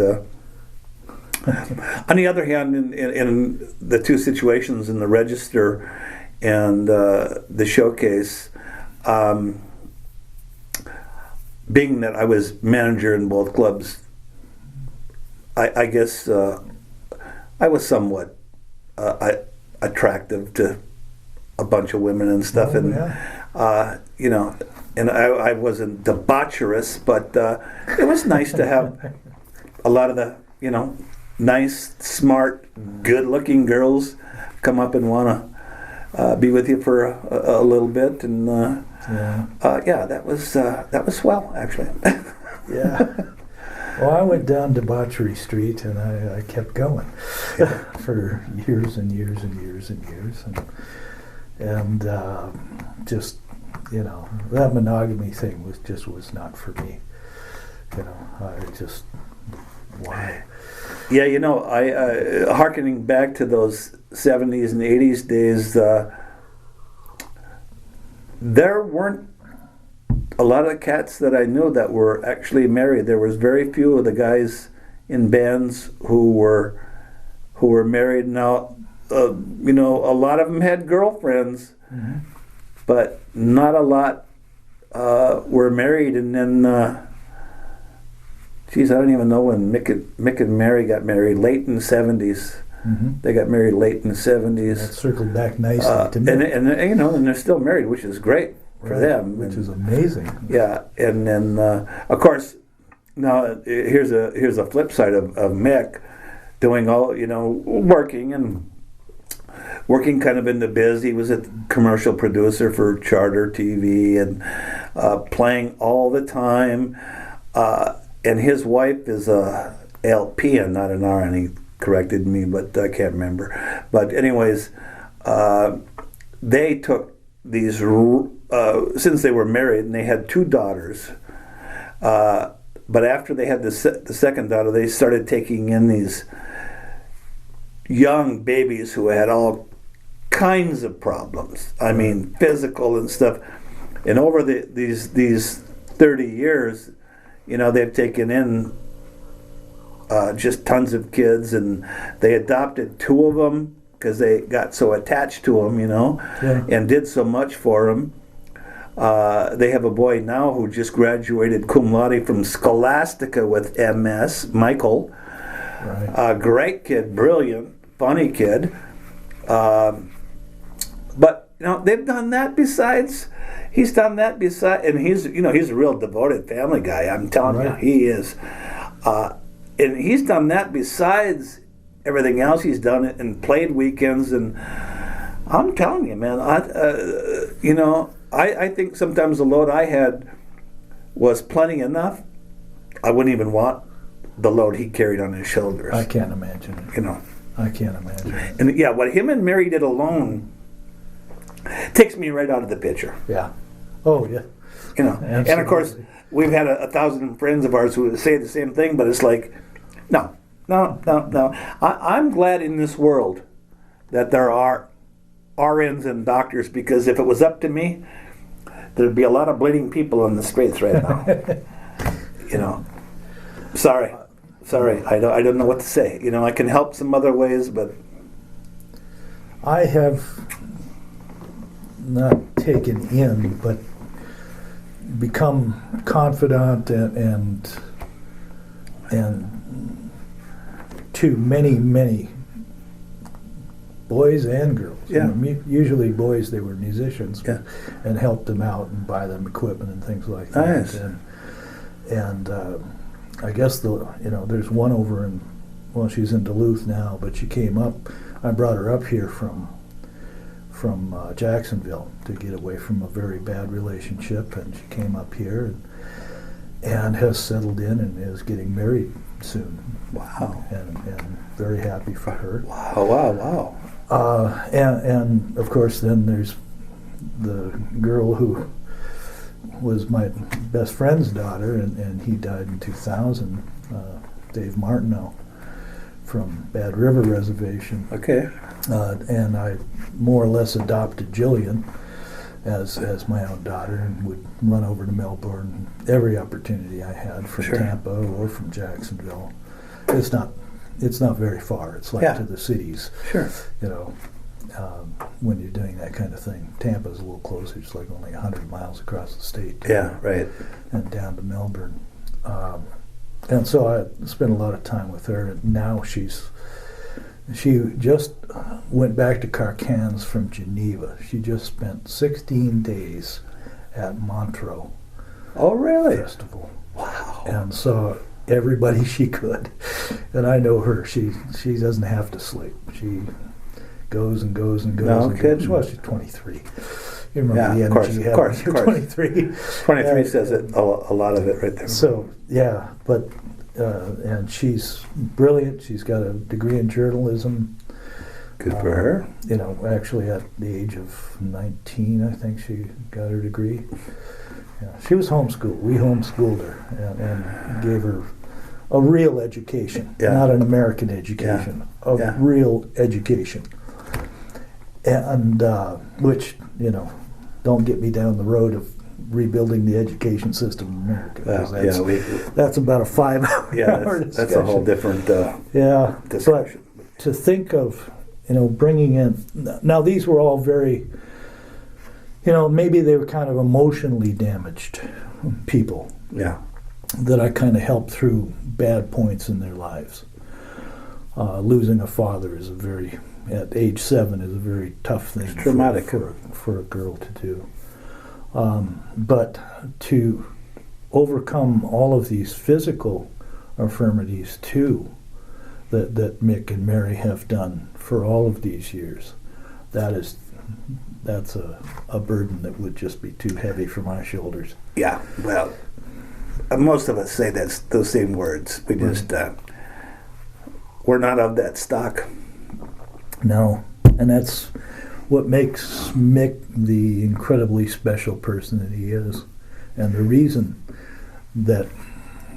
on the other hand, in the two situations, in the Register and the Showcase, being that I was manager in both clubs, I guess I was somewhat attractive to a bunch of women and stuff, you know, and I wasn't debaucherous, but it was nice to have a lot of the, you know, nice, smart, good-looking girls come up and want to be with you for a little bit, and that was swell, actually. Yeah. Well, I went down Debauchery Street, and I kept going for years and years and years and years, and just, you know, that monogamy thing was not for me. You know, I just, why? Yeah, you know, I hearkening back to those 70s and 80s days, there weren't a lot of cats that I knew that were actually married. There was very few of the guys in bands who were married. Now, you know, a lot of them had girlfriends, but not a lot were married. And then, geez, I don't even know when Mick and Mary got married. Late in the 70s. They got married late in the 70s. That circled back nicely to me. And you know, and they're still married, which is great for them. Which is amazing. Yeah, and then of course, now here's a flip side of Mick doing all, you know, working kind of in the biz. He was a commercial producer for Charter TV and playing all the time. And his wife is a LP and not an RN. He corrected me, but I can't remember. But anyways, they took these, since they were married and they had two daughters, but after they had the second daughter, they started taking in these young babies who had all kinds of problems. I mean, physical and stuff. And over these 30 years, you know, they've taken in just tons of kids, and they adopted two of them because they got so attached to them, you know, and did so much for them. They have a boy now who just graduated cum laude from Scholastica with MS, Michael. Right. Great kid, brilliant, funny kid. But they've done that besides. He's done that besides, and he's a real devoted family guy. I'm telling you, he is. And he's done that besides everything else he's done, and played weekends. And I'm telling you, man, I think sometimes the load I had was plenty enough. I wouldn't even want the load he carried on his shoulders. I can't imagine it. I can't imagine it. And yeah, what him and Mary did alone takes me right out of the picture. Yeah. Oh, yeah. And of course, we've had 1,000 friends of ours who say the same thing, but it's like, no. I'm glad in this world that there are RNs and doctors, because if it was up to me, there'd be a lot of bleeding people on the streets right now. Sorry, I don't know what to say. I can help some other ways, but I have not taken in, but become confidant and to many boys and girls. Yeah. Usually boys, they were musicians, yeah, and helped them out and buy them equipment and things like that. Nice. And I guess there's one over in, she's in Duluth now, but she came up. I brought her up here from Jacksonville to get away from a very bad relationship, and she came up here and has settled in and is getting married soon. Wow. And very happy for her. Wow. And of course then there's the girl who was my best friend's daughter, and he died in 2000, Dave Martineau from Bad River Reservation. Okay. And I more or less adopted Jillian as my own daughter, and would run over to Melbourne every opportunity I had, from Sure. Tampa or from Jacksonville. It's not very far. It's like to the cities. Sure. When you're doing that kind of thing. Tampa's a little closer. It's like only 100 miles across the state. Yeah, right. And down to Melbourne. And so I spent a lot of time with her, and now she just went back to Carcans from Geneva. She just spent 16 days at Montreux. Oh, really? Festival. Wow. And saw everybody she could. And I know her. She doesn't have to sleep. She goes and goes and goes. No kidding. Well, she's 23. You remember the energy you had when you were 23. 23 says it, a lot of it right there. So, yeah, but, and she's brilliant. She's got a degree in journalism. Good for her. Actually at the age of 19, I think she got her degree. Yeah, she was homeschooled. We homeschooled her and gave her a real education, not an American education, a real education. And which, don't get me down the road of rebuilding the education system in America. That's about a 5-hour discussion. That's a whole different discussion. But to think of, bringing in, now these were all very, maybe they were kind of emotionally damaged people. Yeah. That I kind of helped through bad points in their lives. Losing a father at age 7 is a very tough thing. It's traumatic for a girl to do. But to overcome all of these physical infirmities too, that Mick and Mary have done for all of these years, that's a burden that would just be too heavy for my shoulders. Yeah, well, most of us say those same words. We just we're not of that stock. No, and that's what makes Mick the incredibly special person that he is, and the reason that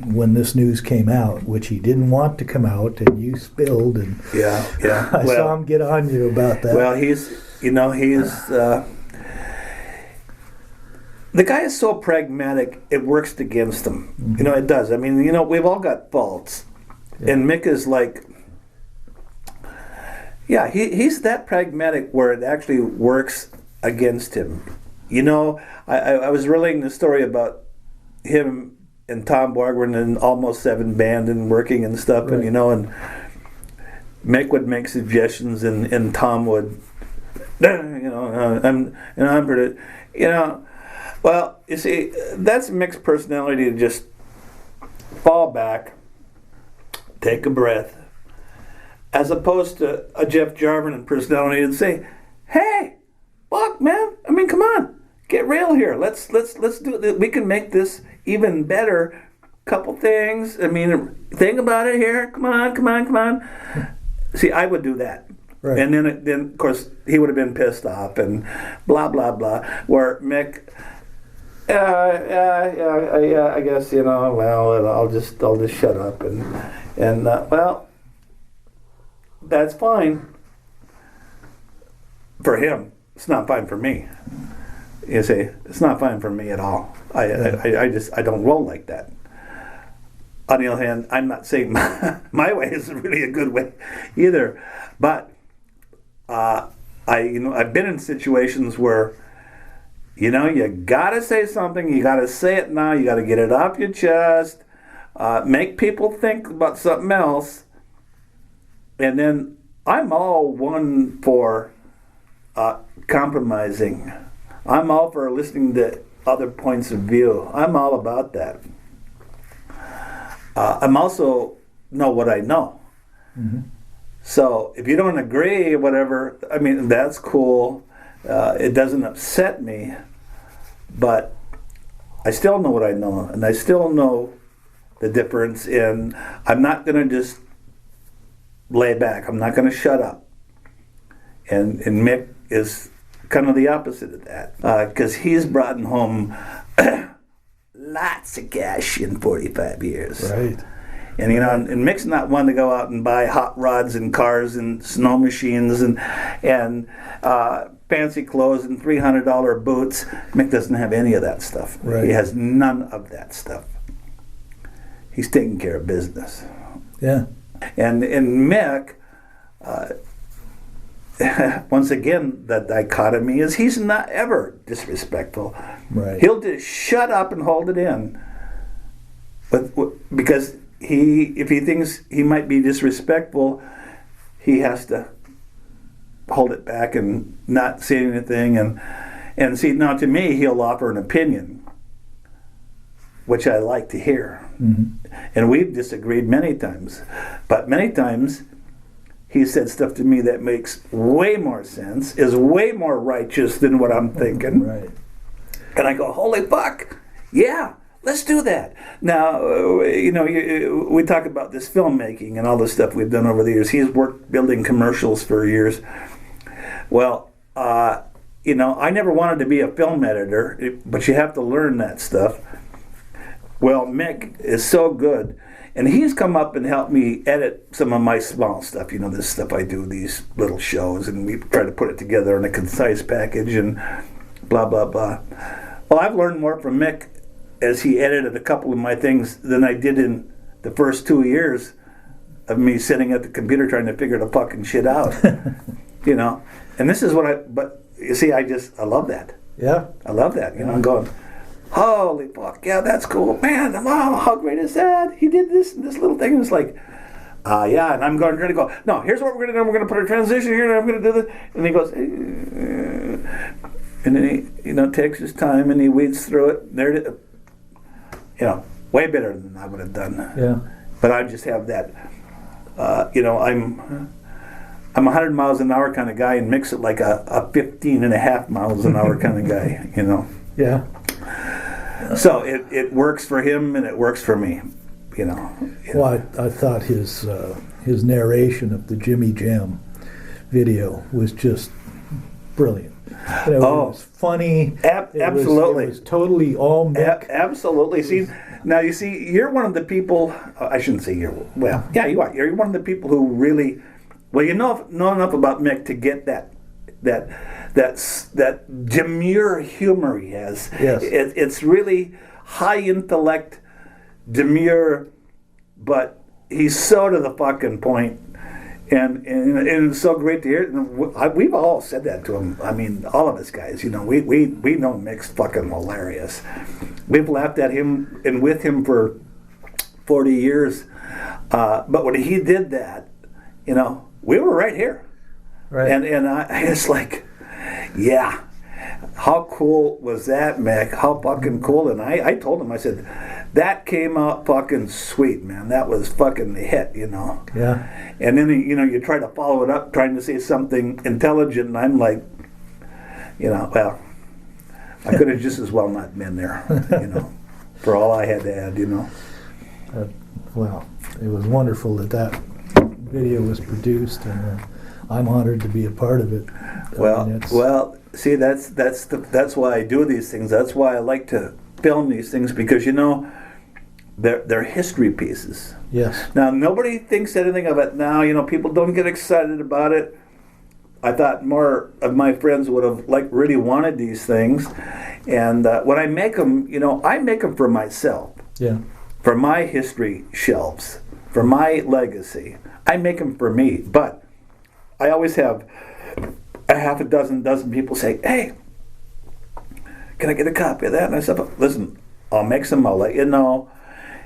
when this news came out, which he didn't want to come out, and you spilled, and I saw him get on you about that. Well, he's the guy is so pragmatic, it works against him. Mm-hmm. It does. I mean, we've all got faults, and Mick is like, he's that pragmatic where it actually works against him. I was relating the story about him and Tom Borgren and Almost Seven band and working and stuff, right. and Mick would make suggestions, and Tom would, I'm pretty, well, you see, that's Mick's personality to just fall back, take a breath, as opposed to a Jeff Jarvinen personality to say, hey, fuck, man, I mean, come on, get real here. Let's do it. We can make this even better. Couple things. I mean, think about it here. Come on. See, I would do that. Right. And then of course, he would have been pissed off and blah, blah, blah. Where Mick, I guess, well, I'll just shut up. And well, that's fine for him. It's not fine for me. You see, it's not fine for me at all. I don't roll like that. On the other hand, I'm not saying my way is really a good way either, but I've been in situations where you gotta say something, you gotta say it now, you gotta get it off your chest, make people think about something else, and then I'm all one for compromising. I'm all for listening to other points of view. I'm all about that. I'm also know what I know. Mm-hmm. So if you don't agree, whatever, I mean, that's cool. It doesn't upset me, but I still know what I know, and I still know the difference. And I'm not going to just lay back. I'm not going to shut up. And Mick is kind of the opposite of that, because he's brought home lots of cash in 45 years. Right. And and Mick's not one to go out and buy hot rods and cars and snow machines and fancy clothes and $300 boots. Mick doesn't have any of that stuff. Right. He has none of that stuff. He's taking care of business. Yeah. And Mick, once again, the dichotomy is he's not ever disrespectful. Right. He'll just shut up and hold it in, because if he thinks he might be disrespectful, he has to hold it back and not say anything. And see, now to me, he'll offer an opinion, which I like to hear. Mm-hmm. And we've disagreed many times, but many times he said stuff to me that makes way more sense, is way more righteous than what I'm thinking. Right. And I go, holy fuck, yeah, let's do that. Now, we talk about this filmmaking and all the stuff we've done over the years. He's worked building commercials for years. Well, I never wanted to be a film editor, but you have to learn that stuff. Well, Mick is so good. And he's come up and helped me edit some of my small stuff. This stuff I do, these little shows, and we try to put it together in a concise package and blah, blah, blah. Well, I've learned more from Mick as he edited a couple of my things than I did in the first 2 years of me sitting at the computer trying to figure the fucking shit out. And this is but you see, I love that. Yeah. I love that. I'm going, holy fuck, yeah, that's cool. Man, wow, how great is that? He did this little thing. It was like, yeah, and I'm trying to go, no, here's what we're going to do. We're going to put a transition here, and I'm going to do this. And he goes, and then he, takes his time, and he weeds through it. There it is. Way better than I would have done. Yeah. But I just have that, I'm 100 miles an hour kind of guy, and mix it like a 15 and a half miles an hour kind of guy, Yeah. So it works for him and it works for me, Well, I thought his narration of the Jimmy Jam video was just brilliant. It was funny. Absolutely. It was totally all Mick. Absolutely. See, now you see, you're one of the people. I shouldn't say you're. Well, yeah, you are. You're one of the people who really, well, you know enough about Mick to get that demure humor he has. Yes. It's really high intellect, demure, but he's so to the fucking point. And it's so great to hear. We've all said that to him. I mean, all of us guys, we know Mick's fucking hilarious. We've laughed at him and with him for 40 years. But when he did that, we were right here. Right. And it's like, yeah, how cool was that, Mick? How fucking cool. And I told him, I said, that came out fucking sweet, man. That was fucking the hit, you know. Yeah. And then, you know, you try to follow it up, trying to say something intelligent, and I'm like, you know, well, I could have just as well not been there, you know, for all I had to add, you know. Well, it was wonderful that video was produced, and I'm honored to be a part of it. Well, see, that's why I do these things. That's why I like to film these things, because, you know, they're history pieces. Yes. Now, nobody thinks anything of it now. You know, people don't get excited about it. I thought more of my friends would have really wanted these things, and when I make them, you know, I make them for myself. Yeah. For my history shelves, for my legacy. I make them for me, but I always have a half a dozen people say, "Hey, can I get a copy of that?" And I said, "Listen, I'll make some. I'll let you know."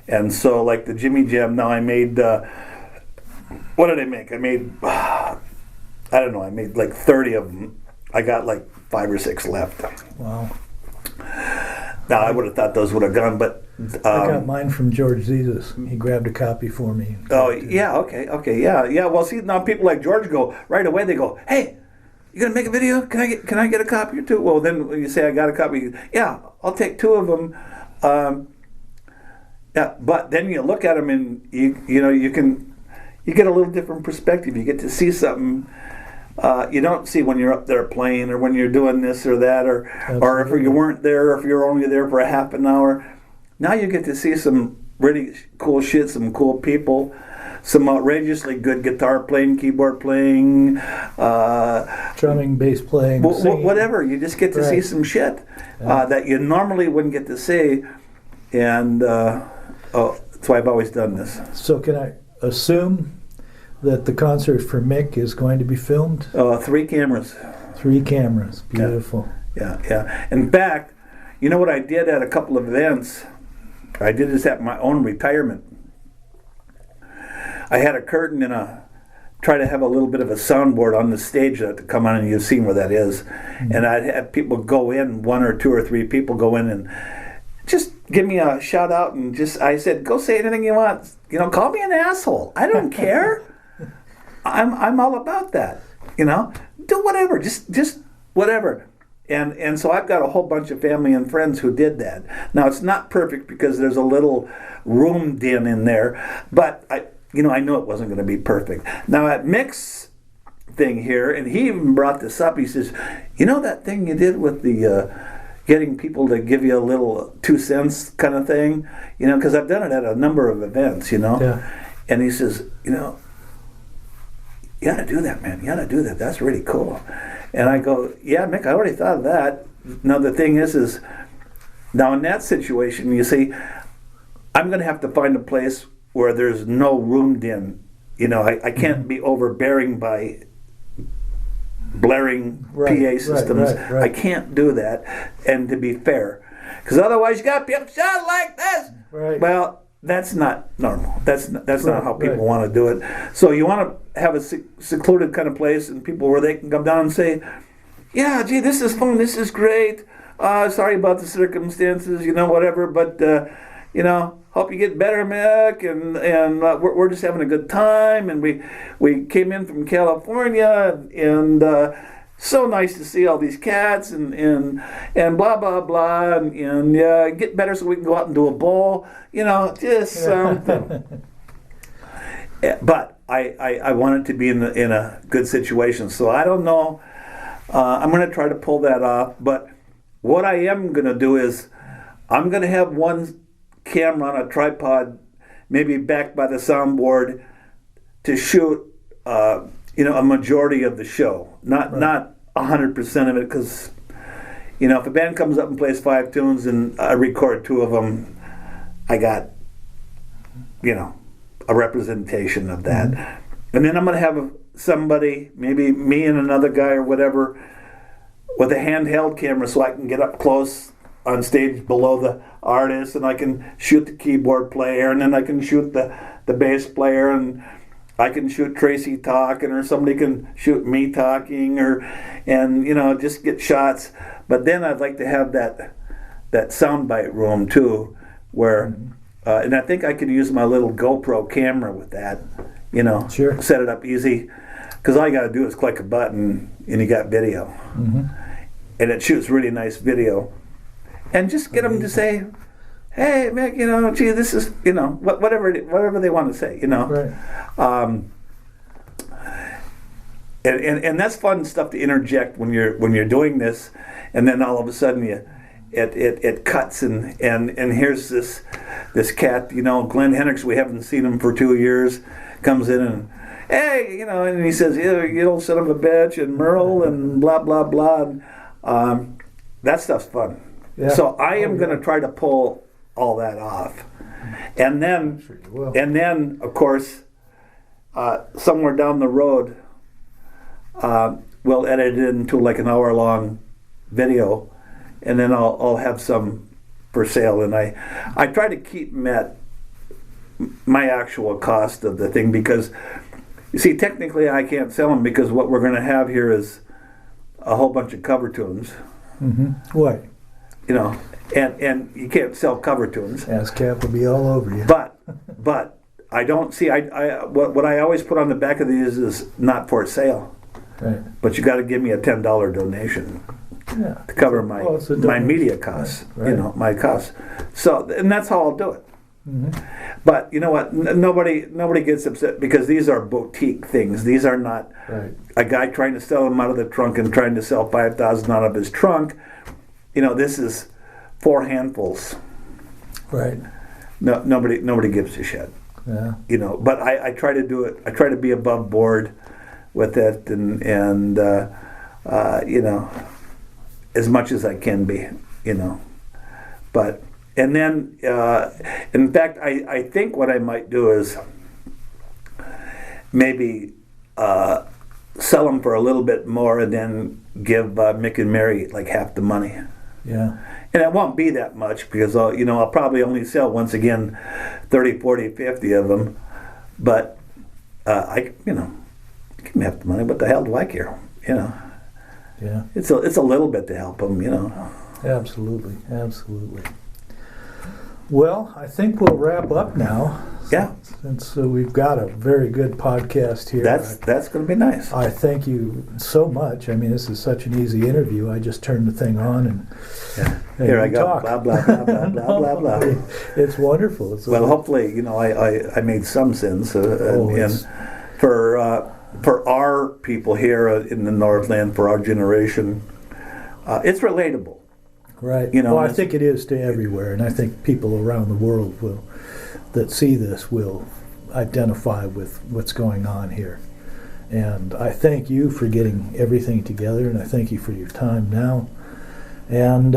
And so, like the Jimmy Jam, now I made. What did I make? I made. I don't know. I made like 30 of them. I got like 5 or 6 left. Wow. Now I would have thought those would have gone, but I got mine from George Zizas. He grabbed a copy for me. Oh yeah, okay, yeah. Well, see, now people like George go right away. They go, "Hey, you gonna make a video? Can I get a copy or two?" Well, then when you say I got a copy, yeah, I'll take 2 of them. Yeah, but then you look at them and you get a little different perspective. You get to see something you don't see when you're up there playing, or when you're doing this or that, or if you weren't there, or if you're only there for a half an hour. Now you get to see some really cool shit, some cool people, some outrageously good guitar playing, keyboard playing, drumming, bass playing, whatever. You just get to see some shit that you normally wouldn't get to see, and that's why I've always done this. So can I assume that the concert for Mick is going to be filmed? 3 cameras. 3 cameras. Beautiful. Yeah. In fact, you know what I did at a couple of events? I did this at my own retirement. I had a curtain and try to have a little bit of a soundboard on the stage to come on, and you've seen where that is. Mm-hmm. And I'd have people go in, 1 or 2 or 3 people go in and just give me a shout out, and I said, go say anything you want. You know, call me an asshole. I don't care. I'm all about that. You know, do whatever, just whatever. And so I've got a whole bunch of family and friends who did that. Now it's not perfect because there's a little room din in there, but I know it wasn't going to be perfect. Now at Mick's thing here, and he even brought this up. He says, "You know that thing you did with the getting people to give you a little 2 cents kind of thing? You know, because I've done it at a number of events. You know." Yeah. And he says, "You know, you got to do that, man. You got to do that. That's really cool." And I go, "Yeah, Mick, I already thought of that." Now the thing is now in that situation, you see, I'm going to have to find a place where there's no room din. You know, I can't be overbearing by blaring PA systems. Right. I can't do that. And to be fair, because otherwise you got people shout like this. Right. Well, that's not normal. That's not how people want to do it. So you want to have a secluded kind of place, and people where they can come down and say, "Yeah, gee, this is fun. This is great. Sorry about the circumstances, you know, whatever. But you know, hope you get better, Mick. And we're just having a good time. And we came in from California, and so nice to see all these cats, and blah blah blah, and get better so we can go out and do a bowl. You know, just something." But I want it to be in a good situation. So I don't know. I'm going to try to pull that off. But what I am going to do is I'm going to have one camera on a tripod, maybe backed by the soundboard, to shoot a majority of the show. Not 100% of it, because you know, if a band comes up and plays 5 tunes and I record 2 of them, I got, you know, a representation of that. Mm-hmm. And then I'm going to have somebody, maybe me and another guy or whatever, with a handheld camera so I can get up close on stage below the artist, and I can shoot the keyboard player, and then I can shoot the bass player, and I can shoot Tracy talking, or somebody can shoot me talking, and just get shots. But then I'd like to have that soundbite room too, where, and I think I could use my little GoPro camera with that. Sure. Set it up easy, because all you got to do is click a button and you got video, and it shoots really nice video, and just get them to say, "Hey, Mick, gee, this is, whatever they want to say, Right. And that's fun stuff to interject when you're doing this, and then all of a sudden it cuts and here's this cat, Glenn Hendricks, we haven't seen him for 2 years, comes in and, hey, and he says, you old son of a bitch, and Merle, and blah blah blah, and that stuff's fun. Yeah. So I am going to try to pull all that off, and then sure you will. And then of course somewhere down the road we'll edit it into like an hour-long video, and then I'll have some for sale, and I try to keep them at my actual cost of the thing, because you see, technically I can't sell them, because what we're going to have here is a whole bunch of cover tunes. What? And you can't sell cover tunes. ASCAP will be all over you. But I don't see. What I always put on the back of these is not for sale. Right. But you got to give me a $10 donation to cover my media costs. Right. My costs. So, and that's how I'll do it. But you know what? Nobody gets upset, because these are boutique things. These are not a guy trying to sell them out of the trunk and trying to sell 5,000 out of his trunk. This is 4 handfuls. Right. No, nobody gives a shit. Yeah. But I try to do it. I try to be above board with it, and as much as I can be. But. And then, in fact, I think what I might do is maybe sell them for a little bit more, and then give Mick and Mary like half the money. Yeah. And it won't be that much, because I'll probably only sell, once again, 30, 40, 50 of them. But give me half the money. What the hell do I care? Yeah. It's a little bit to help them. Absolutely. Well, I think we'll wrap up now. Yeah. Since we've got a very good podcast here. That's going to be nice. I thank you so much. I mean, this is such an easy interview. I just turned the thing on and here I go. Talk. Blah blah blah blah blah blah blah. It's wonderful. Hopefully, I made some sense, and for our people here in the Northland, for our generation, it's relatable. Right. Well, I think it is to everywhere, and I think people around the world that see this will identify with what's going on here. And I thank you for getting everything together, and I thank you for your time now. And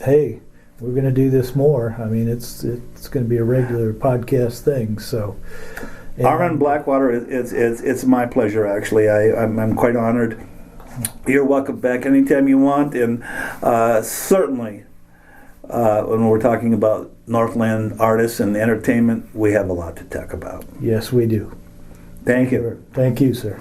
hey, we're going to do this more. I mean, it's going to be a regular podcast thing. So, Aaron Blackwater, it's my pleasure. Actually, I'm quite honored. You're welcome back anytime you want, and certainly when we're talking about Northland artists and entertainment, we have a lot to talk about. Yes, we do. Thank you. Thank you, sir.